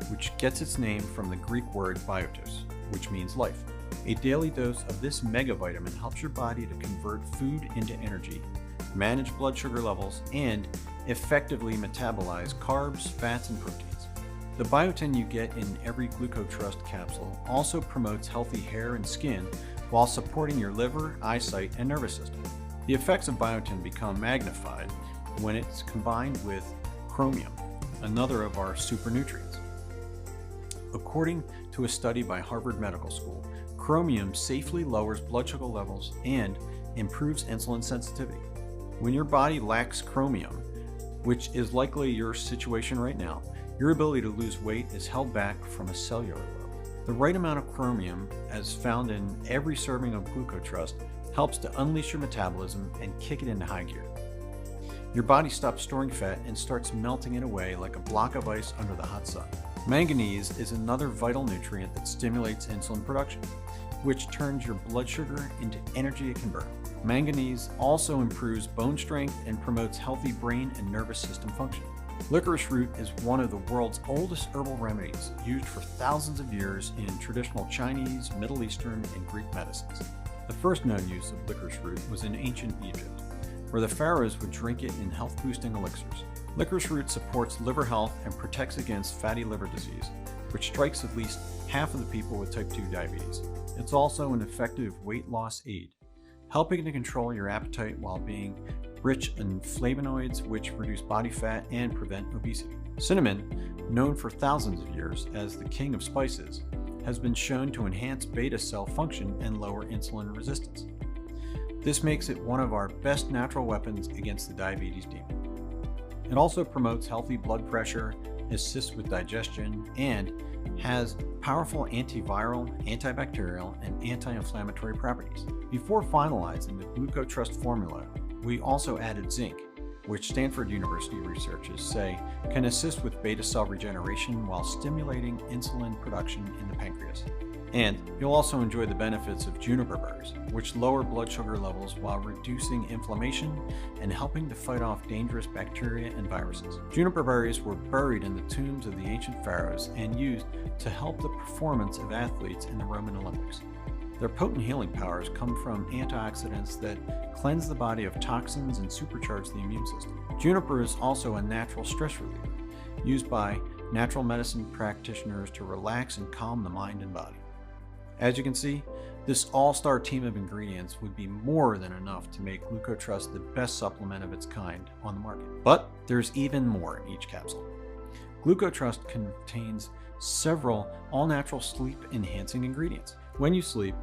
which gets its name from the Greek word biotos, which means life. A daily dose of this mega vitamin helps your body to convert food into energy, manage blood sugar levels, and effectively metabolize carbs, fats, and proteins. The biotin you get in every GlucoTrust capsule also promotes healthy hair and skin while supporting your liver, eyesight, and nervous system. The effects of biotin become magnified when it's combined with chromium, another of our super nutrients. According to a study by Harvard Medical School, chromium safely lowers blood sugar levels and improves insulin sensitivity. When your body lacks chromium, which is likely your situation right now, your ability to lose weight is held back from a cellular level. The right amount of chromium, as found in every serving of GlucoTrust, helps to unleash your metabolism and kick it into high gear. Your body stops storing fat and starts melting it away like a block of ice under the hot sun. Manganese is another vital nutrient that stimulates insulin production, which turns your blood sugar into energy it can burn. Manganese also improves bone strength and promotes healthy brain and nervous system function. Licorice root is one of the world's oldest herbal remedies, used for thousands of years in traditional Chinese, Middle Eastern, and Greek medicines. The first known use of licorice root was in ancient Egypt, where the pharaohs would drink it in health-boosting elixirs. Licorice root supports liver health and protects against fatty liver disease, which strikes at least half of the people with type 2 diabetes. It's also an effective weight loss aid, helping to control your appetite while being rich in flavonoids, which reduce body fat and prevent obesity. Cinnamon, known for thousands of years as the king of spices, has been shown to enhance beta cell function and lower insulin resistance. This makes it one of our best natural weapons against the diabetes demon. It also promotes healthy blood pressure, assists with digestion, and has powerful antiviral, antibacterial, and anti-inflammatory properties. Before finalizing the GlucoTrust formula, we also added zinc, which Stanford University researchers say can assist with beta cell regeneration while stimulating insulin production in the pancreas. And you'll also enjoy the benefits of juniper berries, which lower blood sugar levels while reducing inflammation and helping to fight off dangerous bacteria and viruses. Juniper berries were buried in the tombs of the ancient pharaohs and used to help the performance of athletes in the Roman Olympics. Their potent healing powers come from antioxidants that cleanse the body of toxins and supercharge the immune system. Juniper is also a natural stress reliever, used by natural medicine practitioners to relax and calm the mind and body. As you can see, this all-star team of ingredients would be more than enough to make GlucoTrust the best supplement of its kind on the market. But there's even more in each capsule. GlucoTrust contains several all-natural sleep-enhancing ingredients. When you sleep,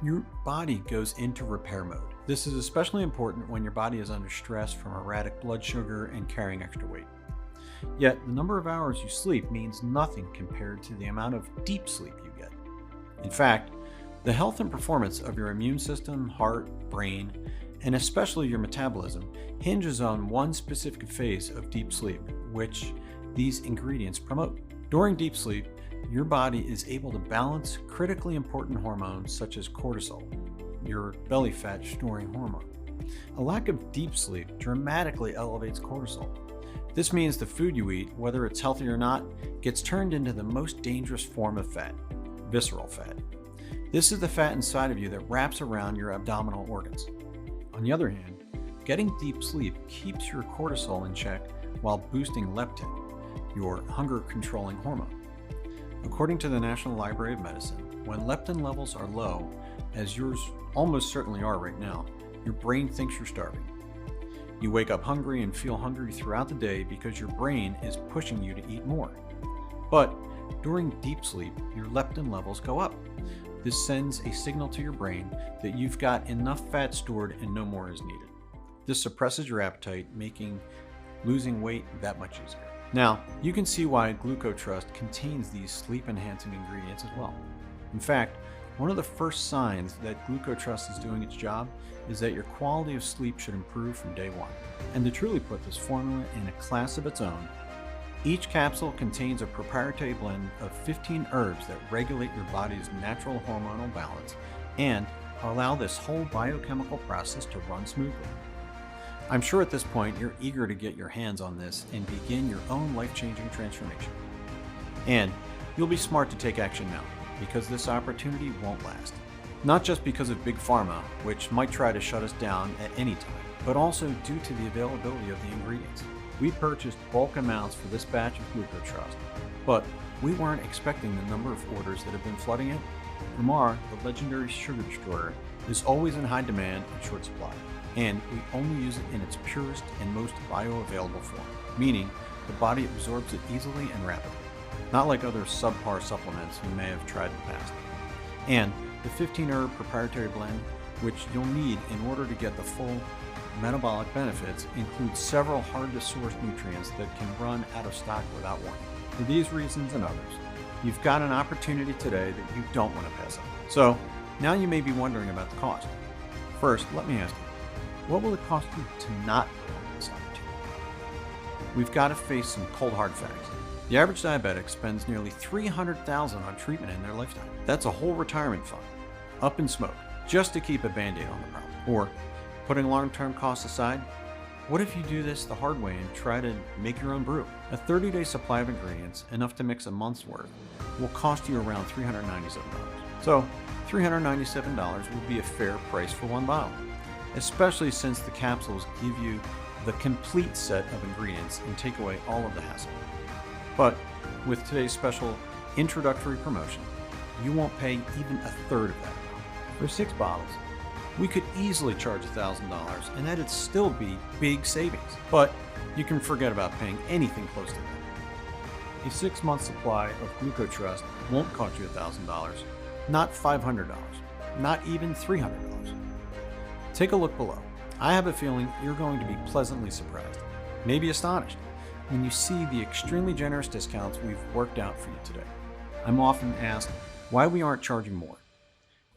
your body goes into repair mode. This is especially important when your body is under stress from erratic blood sugar and carrying extra weight. Yet, the number of hours you sleep means nothing compared to the amount of deep sleep you get. In fact, the health and performance of your immune system, heart, brain, and especially your metabolism hinges on one specific phase of deep sleep, which these ingredients promote. During deep sleep, your body is able to balance critically important hormones such as cortisol, your belly fat storing hormone. A lack of deep sleep dramatically elevates cortisol. This means the food you eat, whether it's healthy or not, gets turned into the most dangerous form of fat, visceral fat. This is the fat inside of you that wraps around your abdominal organs. On the other hand, getting deep sleep keeps your cortisol in check while boosting leptin, your hunger-controlling hormone. According to the National Library of Medicine, when leptin levels are low, as yours almost certainly are right now, your brain thinks you're starving. You wake up hungry and feel hungry throughout the day because your brain is pushing you to eat more. But during deep sleep, your leptin levels go up. This sends a signal to your brain that you've got enough fat stored and no more is needed. This suppresses your appetite, making losing weight that much easier. Now, you can see why GlucoTrust contains these sleep-enhancing ingredients as well. In fact, one of the first signs that GlucoTrust is doing its job is that your quality of sleep should improve from day one. And to truly put this formula in a class of its own, each capsule contains a proprietary blend of 15 herbs that regulate your body's natural hormonal balance and allow this whole biochemical process to run smoothly. I'm sure at this point you're eager to get your hands on this and begin your own life-changing transformation. And you'll be smart to take action now, because this opportunity won't last. Not just because of Big Pharma, which might try to shut us down at any time, but also due to the availability of the ingredients. We purchased bulk amounts for this batch of GlucoTrust, but we weren't expecting the number of orders that have been flooding in. Lamar, the legendary sugar destroyer, is always in high demand and short supply, and we only use it in its purest and most bioavailable form, meaning the body absorbs it easily and rapidly, not like other subpar supplements you may have tried in the past. And the 15 herb proprietary blend, which you'll need in order to get the full metabolic benefits, includes several hard-to-source nutrients that can run out of stock without warning. For these reasons and others, you've got an opportunity today that you don't want to pass up. So, now you may be wondering about the cost. First, let me ask you, what will it cost you to not go on this opportunity? We've got to face some cold hard facts. The average diabetic spends nearly $300,000 on treatment in their lifetime. That's a whole retirement fund, up in smoke, just to keep a Band-Aid on the problem. Or, putting long-term costs aside, what if you do this the hard way and try to make your own brew? A 30-day supply of ingredients, enough to mix a month's worth, will cost you around $397. So, $397 would be a fair price for one bottle, especially since the capsules give you the complete set of ingredients and take away all of the hassle. But with today's special introductory promotion, you won't pay even a third of that amount. For 6 bottles, we could easily charge $1,000 and that'd still be big savings. But you can forget about paying anything close to that. A 6-month supply of GlucoTrust won't cost you $1,000, not $500, not even $300. Take a look below. I have a feeling you're going to be pleasantly surprised, maybe astonished, when you see the extremely generous discounts we've worked out for you today. I'm often asked why we aren't charging more.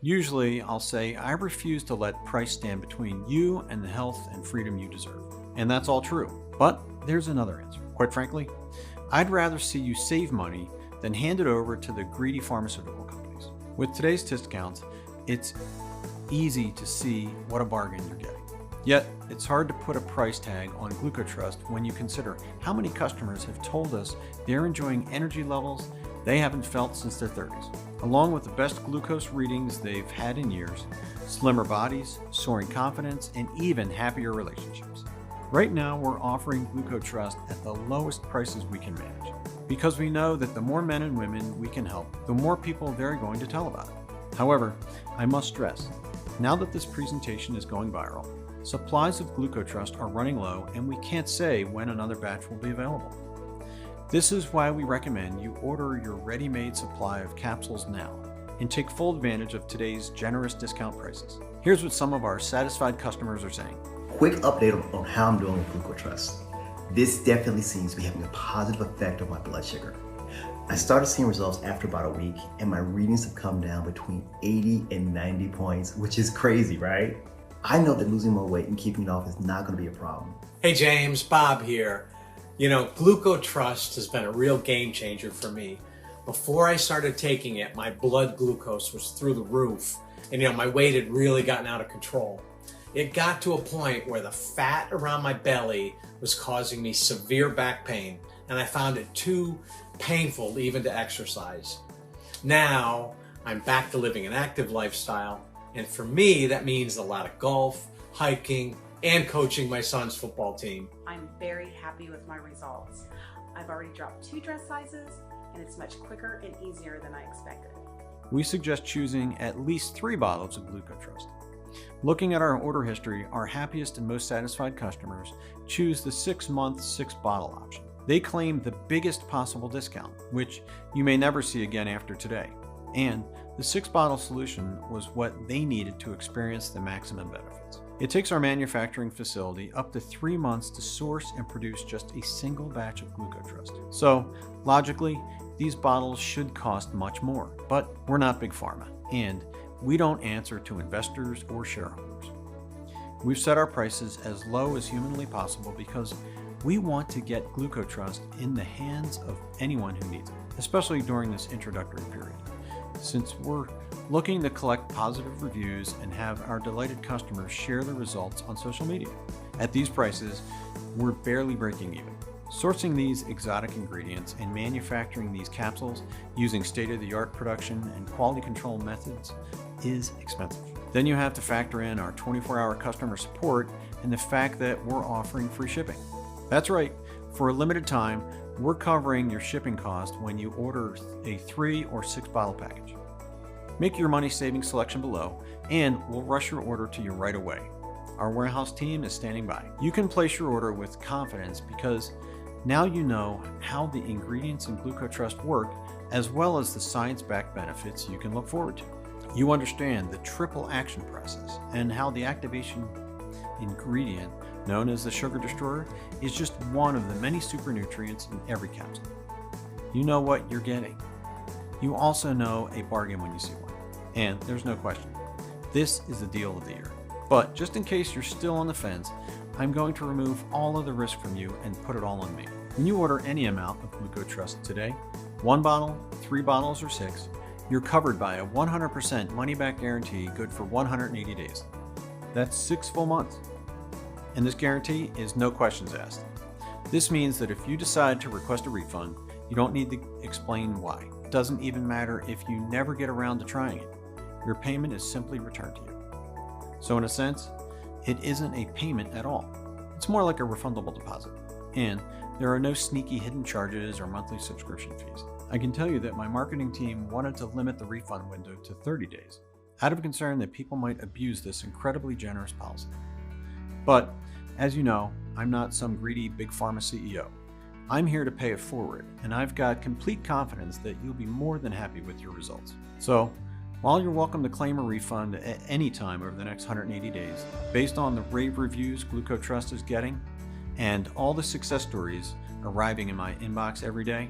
Usually, I'll say I refuse to let price stand between you and the health and freedom you deserve. And that's all true. But there's another answer. Quite frankly, I'd rather see you save money than hand it over to the greedy pharmaceutical companies. With today's discounts, it's easy to see what a bargain you're getting. Yet, it's hard to put a price tag on GlucoTrust when you consider how many customers have told us they're enjoying energy levels they haven't felt since their 30s, along with the best glucose readings they've had in years, slimmer bodies, soaring confidence, and even happier relationships. Right now, we're offering GlucoTrust at the lowest prices we can manage, because we know that the more men and women we can help, the more people they're going to tell about it. However, I must stress, now that this presentation is going viral, supplies of GlucoTrust are running low and we can't say when another batch will be available. This is why we recommend you order your ready-made supply of capsules now and take full advantage of today's generous discount prices. Here's what some of our satisfied customers are saying. Quick update on how I'm doing with GlucoTrust. This definitely seems to be having a positive effect on my blood sugar. I started seeing results after about a week, and my readings have come down between 80 and 90 points, which is crazy, right? I know that losing more weight and keeping it off is not going to be a problem. Hey James, Bob here. You know, GlucoTrust has been a real game changer for me. Before I started taking it, my blood glucose was through the roof, and my weight had really gotten out of control. It got to a point where the fat around my belly was causing me severe back pain, and I found it too painful even to exercise. Now, I'm back to living an active lifestyle, and for me, that means a lot of golf, hiking, and coaching my son's football team. I'm very happy with my results. I've already dropped 2 dress sizes, and it's much quicker and easier than I expected. We suggest choosing at least 3 bottles of GlucoTrust. Looking at our order history, our happiest and most satisfied customers choose the 6-month 6-bottle option. They claim the biggest possible discount, which you may never see again after today. And the 6-bottle solution was what they needed to experience the maximum benefits. It takes our manufacturing facility up to 3 months to source and produce just a single batch of GlucoTrust. So, logically, these bottles should cost much more, but we're not Big Pharma, and we don't answer to investors or shareholders. We've set our prices as low as humanly possible because we want to get GlucoTrust in the hands of anyone who needs it, especially during this introductory period, since we're looking to collect positive reviews and have our delighted customers share the results on social media. At these prices, we're barely breaking even. Sourcing these exotic ingredients and manufacturing these capsules using state-of-the-art production and quality control methods is expensive. Then you have to factor in our 24-hour customer support and the fact that we're offering free shipping. That's right, for a limited time, we're covering your shipping cost when you order a 3 or 6 bottle package. Make your money-saving selection below, and we'll rush your order to you right away. Our warehouse team is standing by. You can place your order with confidence because now you know how the ingredients in GlucoTrust work, as well as the science-backed benefits you can look forward to. You understand the triple action process and how the activation ingredient, known as the sugar destroyer, is just one of the many super nutrients in every capsule. You know what you're getting. You also know a bargain when you see one. And there's no question, this is the deal of the year. But just in case you're still on the fence, I'm going to remove all of the risk from you and put it all on me. When you order any amount of GlucoTrust today, 1 bottle, 3 bottles, or 6, you're covered by a 100% money-back guarantee good for 180 days. That's 6 full months. And this guarantee is no questions asked. This means that if you decide to request a refund, you don't need to explain why. It doesn't even matter if you never get around to trying it. Your payment is simply returned to you. So in a sense, it isn't a payment at all. It's more like a refundable deposit. And there are no sneaky hidden charges or monthly subscription fees. I can tell you that my marketing team wanted to limit the refund window to 30 days, out of concern that people might abuse this incredibly generous policy. But, as you know, I'm not some greedy big pharma CEO. I'm here to pay it forward, and I've got complete confidence that you'll be more than happy with your results. So, while you're welcome to claim a refund at any time over the next 180 days, based on the rave reviews GlucoTrust is getting, and all the success stories arriving in my inbox every day,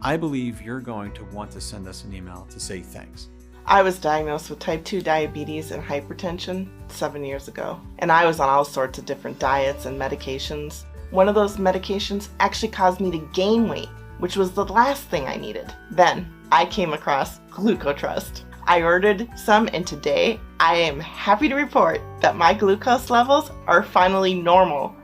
I believe you're going to want to send us an email to say thanks. I was diagnosed with type 2 diabetes and hypertension 7 years ago, and I was on all sorts of different diets and medications. One of those medications actually caused me to gain weight, which was the last thing I needed. Then I came across GlucoTrust. I ordered some, and today I am happy to report that my glucose levels are finally normal.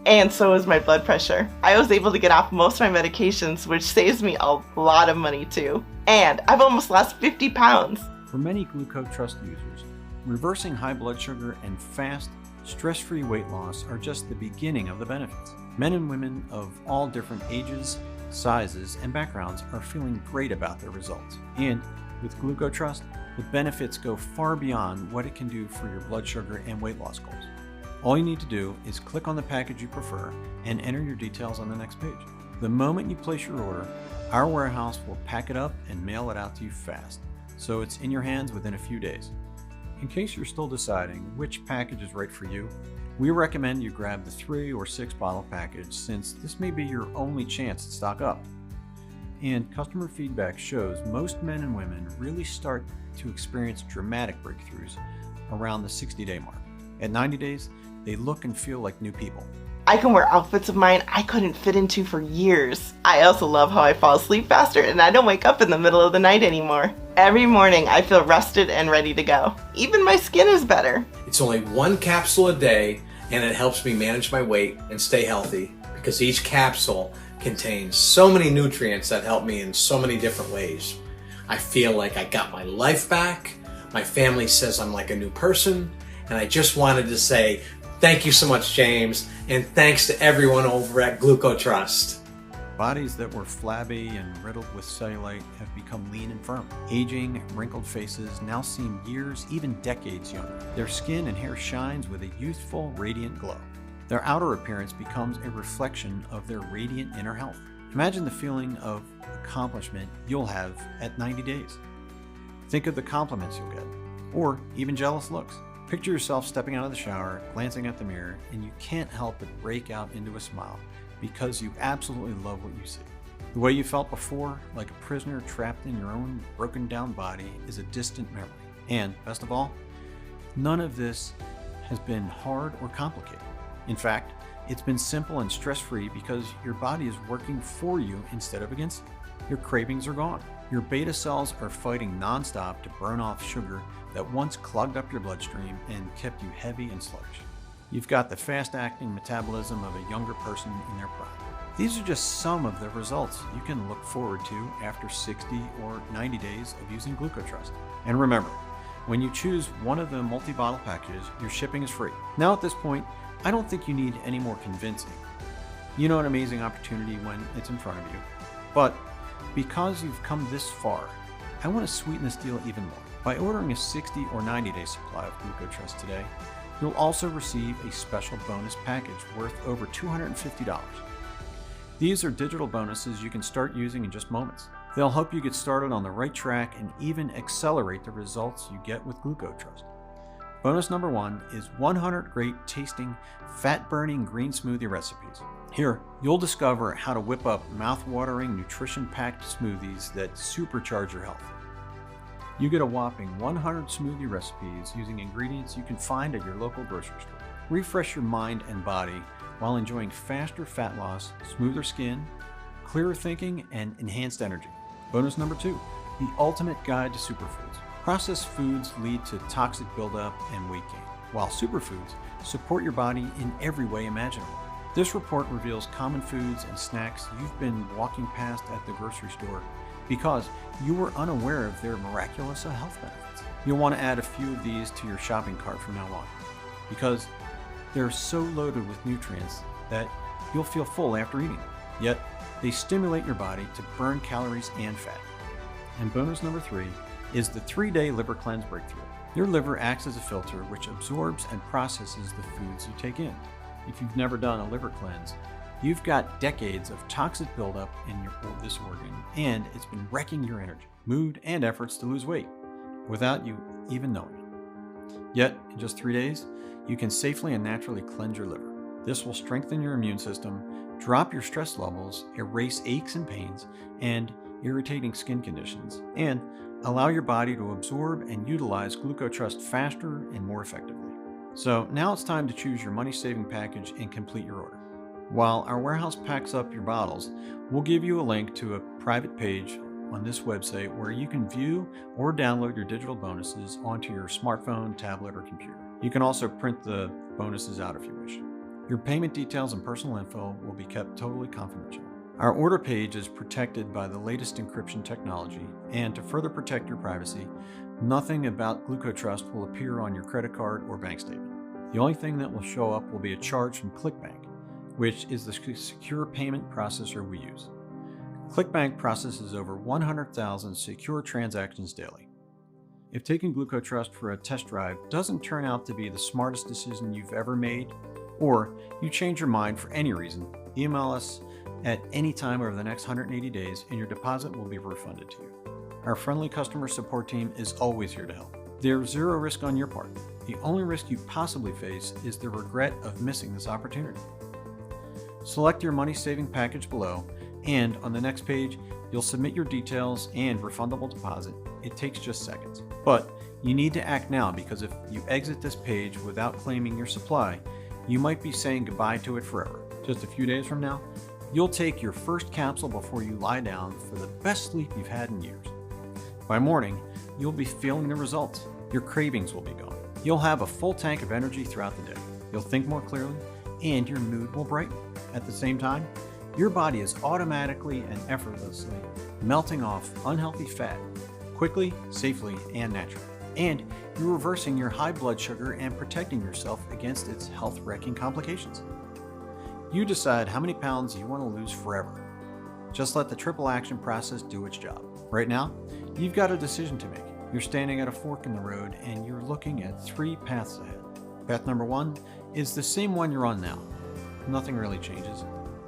And so is my blood pressure. I was able to get off most of my medications, which saves me a lot of money too. And I've almost lost 50 pounds. For many GlucoTrust users, reversing high blood sugar and fast, stress-free weight loss are just the beginning of the benefits. Men and women of all different ages, sizes, and backgrounds are feeling great about their results. And with GlucoTrust, the benefits go far beyond what it can do for your blood sugar and weight loss goals. All you need to do is click on the package you prefer and enter your details on the next page. The moment you place your order, our warehouse will pack it up and mail it out to you fast, so it's in your hands within a few days. In case you're still deciding which package is right for you, we recommend you grab the 3 or 6 bottle package since this may be your only chance to stock up. and customer feedback shows most men and women really start to experience dramatic breakthroughs around the 60-day mark. At 90 days, they look and feel like new people. I can wear outfits of mine I couldn't fit into for years. I also love how I fall asleep faster and I don't wake up in the middle of the night anymore. Every morning I feel rested and ready to go. Even my skin is better. It's only 1 capsule a day, and it helps me manage my weight and stay healthy because each capsule contains so many nutrients that help me in so many different ways. I feel like I got my life back. My family says I'm like a new person, and I just wanted to say thank you so much, James, and thanks to everyone over at GlucoTrust. Bodies that were flabby and riddled with cellulite have become lean and firm. Aging, wrinkled faces now seem years, even decades younger. Their skin and hair shines with a youthful, radiant glow. Their outer appearance becomes a reflection of their radiant inner health. Imagine the feeling of accomplishment you'll have at 90 days. Think of the compliments you'll get, or even jealous looks. Picture yourself stepping out of the shower, glancing at the mirror, and you can't help but break out into a smile because you absolutely love what you see. The way you felt before, like a prisoner trapped in your own broken down body, is a distant memory. And, best of all, none of this has been hard or complicated. In fact, it's been simple and stress-free because your body is working for you instead of against you. Your cravings are gone. Your beta cells are fighting nonstop to burn off sugar that once clogged up your bloodstream and kept you heavy and sluggish. You've got the fast-acting metabolism of a younger person in their prime. These are just some of the results you can look forward to after 60 or 90 days of using GlucoTrust. And remember, when you choose one of the multi-bottle packages, your shipping is free. Now at this point, I don't think you need any more convincing. You know an amazing opportunity when it's in front of you. But because you've come this far, I want to sweeten this deal even more. By ordering a 60 or 90-day supply of GlucoTrust today, you'll also receive a special bonus package worth over $250. These are digital bonuses you can start using in just moments. They'll help you get started on the right track and even accelerate the results you get with GlucoTrust. Bonus number 1 is 100 great tasting, fat-burning green smoothie recipes. Here, you'll discover how to whip up mouth-watering, nutrition-packed smoothies that supercharge your health. You get a whopping 100 smoothie recipes using ingredients you can find at your local grocery store. Refresh your mind and body while enjoying faster fat loss, smoother skin, clearer thinking, and enhanced energy. Bonus number 2, the ultimate guide to superfoods. Processed foods lead to toxic buildup and weight gain, while superfoods support your body in every way imaginable. This report reveals common foods and snacks you've been walking past at the grocery store because you were unaware of their miraculous health benefits. You'll want to add a few of these to your shopping cart from now on because they're so loaded with nutrients that you'll feel full after eating them. Yet, they stimulate your body to burn calories and fat. And bonus number 3 is the 3-day liver cleanse breakthrough. Your liver acts as a filter which absorbs and processes the foods you take in. If you've never done a liver cleanse, you've got decades of toxic buildup in this organ, and it's been wrecking your energy, mood, and efforts to lose weight without you even knowing it. Yet, in just 3 days, you can safely and naturally cleanse your liver. This will strengthen your immune system, drop your stress levels, erase aches and pains, and irritating skin conditions, and allow your body to absorb and utilize GlucoTrust faster and more effectively. So now it's time to choose your money-saving package and complete your order. While our warehouse packs up your bottles, we'll give you a link to a private page on this website where you can view or download your digital bonuses onto your smartphone, tablet, or computer. You can also print the bonuses out if you wish. Your payment details and personal info will be kept totally confidential. Our order page is protected by the latest encryption technology, and to further protect your privacy, nothing about GlucoTrust will appear on your credit card or bank statement. The only thing that will show up will be a charge from ClickBank, which is the secure payment processor we use. ClickBank processes over 100,000 secure transactions daily. If taking GlucoTrust for a test drive doesn't turn out to be the smartest decision you've ever made, or you change your mind for any reason, email us at any time over the next 180 days and your deposit will be refunded to you. Our friendly customer support team is always here to help. There's zero risk on your part. The only risk you possibly face is the regret of missing this opportunity. Select your money-saving package below And on the next page, you'll submit your details and refundable deposit. It takes just seconds. But you need to act now, because if you exit this page without claiming your supply, you might be saying goodbye to it forever. Just a few days from now, you'll take your first capsule before you lie down for the best sleep you've had in years. By morning, you'll be feeling the results. Your cravings will be gone. You'll have a full tank of energy throughout the day. You'll think more clearly, and your mood will brighten. At the same time, your body is automatically and effortlessly melting off unhealthy fat quickly, safely, and naturally. And you're reversing your high blood sugar and protecting yourself against its health-wrecking complications. You decide how many pounds you want to lose forever. Just let the triple action process do its job. Right now, you've got a decision to make. You're standing at a fork in the road and you're looking at 3 paths ahead. Path number 1 is the same one you're on now. Nothing really changes.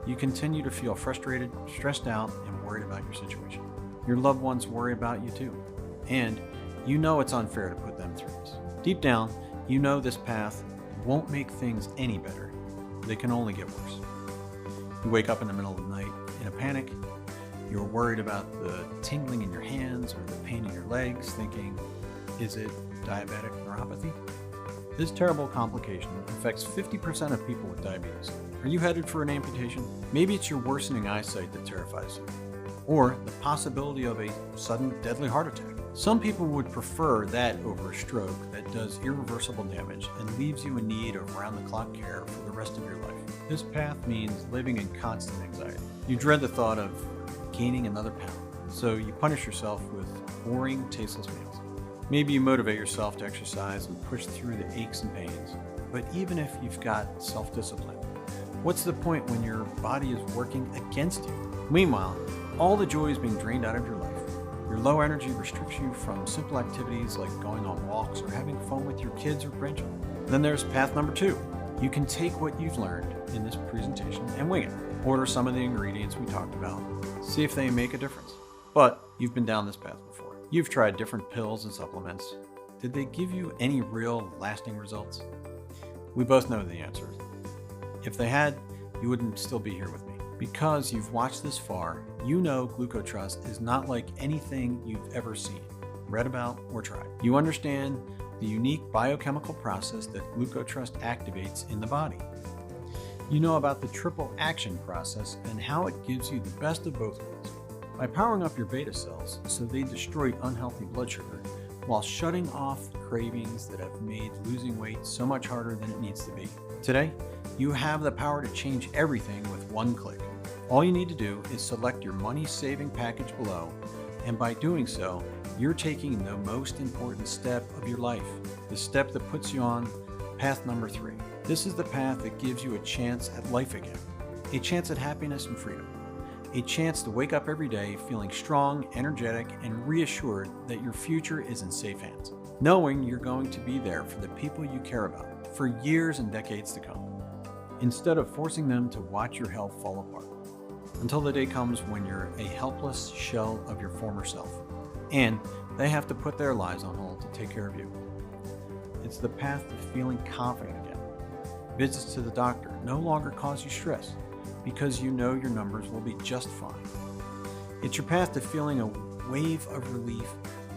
You continue to feel frustrated, stressed out, and worried about your situation. Your loved ones worry about you too. And you know it's unfair to put them through this. Deep down, you know this path won't make things any better. They can only get worse. You wake up in the middle of the night in a panic. You're worried about the tingling in your hands or the pain in your legs, thinking, is it diabetic neuropathy? This terrible complication affects 50% of people with diabetes. Are you headed for an amputation? Maybe it's your worsening eyesight that terrifies you, or the possibility of a sudden deadly heart attack. Some people would prefer that over a stroke that does irreversible damage and leaves you in need of round-the-clock care for the rest of your life. This path means living in constant anxiety. You dread the thought of gaining another pound, so you punish yourself with boring, tasteless meals. Maybe you motivate yourself to exercise and push through the aches and pains. But even if you've got self-discipline, what's the point when your body is working against you? Meanwhile, all the joy is being drained out of your life. Your low energy restricts you from simple activities like going on walks or having fun with your kids or grandchildren. Then there's path number 2. You can take what you've learned in this presentation and wing it. Order some of the ingredients we talked about. See if they make a difference. But you've been down this path before. You've tried different pills and supplements. Did they give you any real lasting results? We both know the answer. If they had, you wouldn't still be here with me. Because you've watched this far, you know GlucoTrust is not like anything you've ever seen, read about, or tried. You understand the unique biochemical process that GlucoTrust activates in the body. You know about the triple action process and how it gives you the best of both worlds. By powering up your beta cells so they destroy unhealthy blood sugar, while shutting off the cravings that have made losing weight so much harder than it needs to be. Today, you have the power to change everything with one click. All you need to do is select your money-saving package below, and by doing so, you're taking the most important step of your life, the step that puts you on path number 3. This is the path that gives you a chance at life again, a chance at happiness and freedom, a chance to wake up every day feeling strong, energetic, and reassured that your future is in safe hands, knowing you're going to be there for the people you care about for years and decades to come, instead of forcing them to watch your health fall apart, until the day comes when you're a helpless shell of your former self, and they have to put their lives on hold to take care of you. It's the path to feeling confident again. Visits to the doctor no longer cause you stress because you know your numbers will be just fine. It's your path to feeling a wave of relief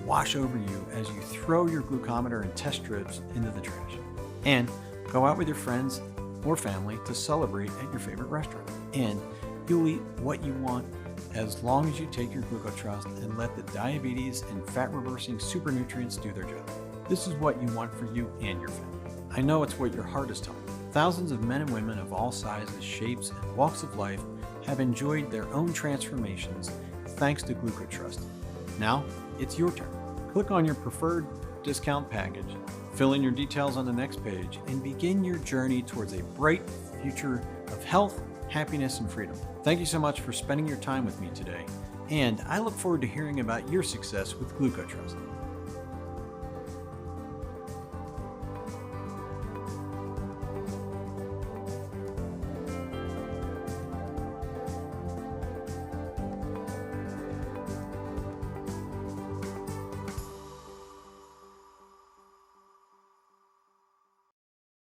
wash over you as you throw your glucometer and test strips into the trash, and go out with your friends or family to celebrate at your favorite restaurant. And you'll eat what you want as long as you take your GlucoTrust and let the diabetes and fat-reversing super nutrients do their job. This is what you want for you and your family. I know it's what your heart is telling you. Thousands of men and women of all sizes, shapes, and walks of life have enjoyed their own transformations thanks to GlucoTrust. Now, it's your turn. Click on your preferred discount package, fill in your details on the next page, and begin your journey towards a bright future of health, happiness, and freedom. Thank you so much for spending your time with me today, and I look forward to hearing about your success with GlucoTrust.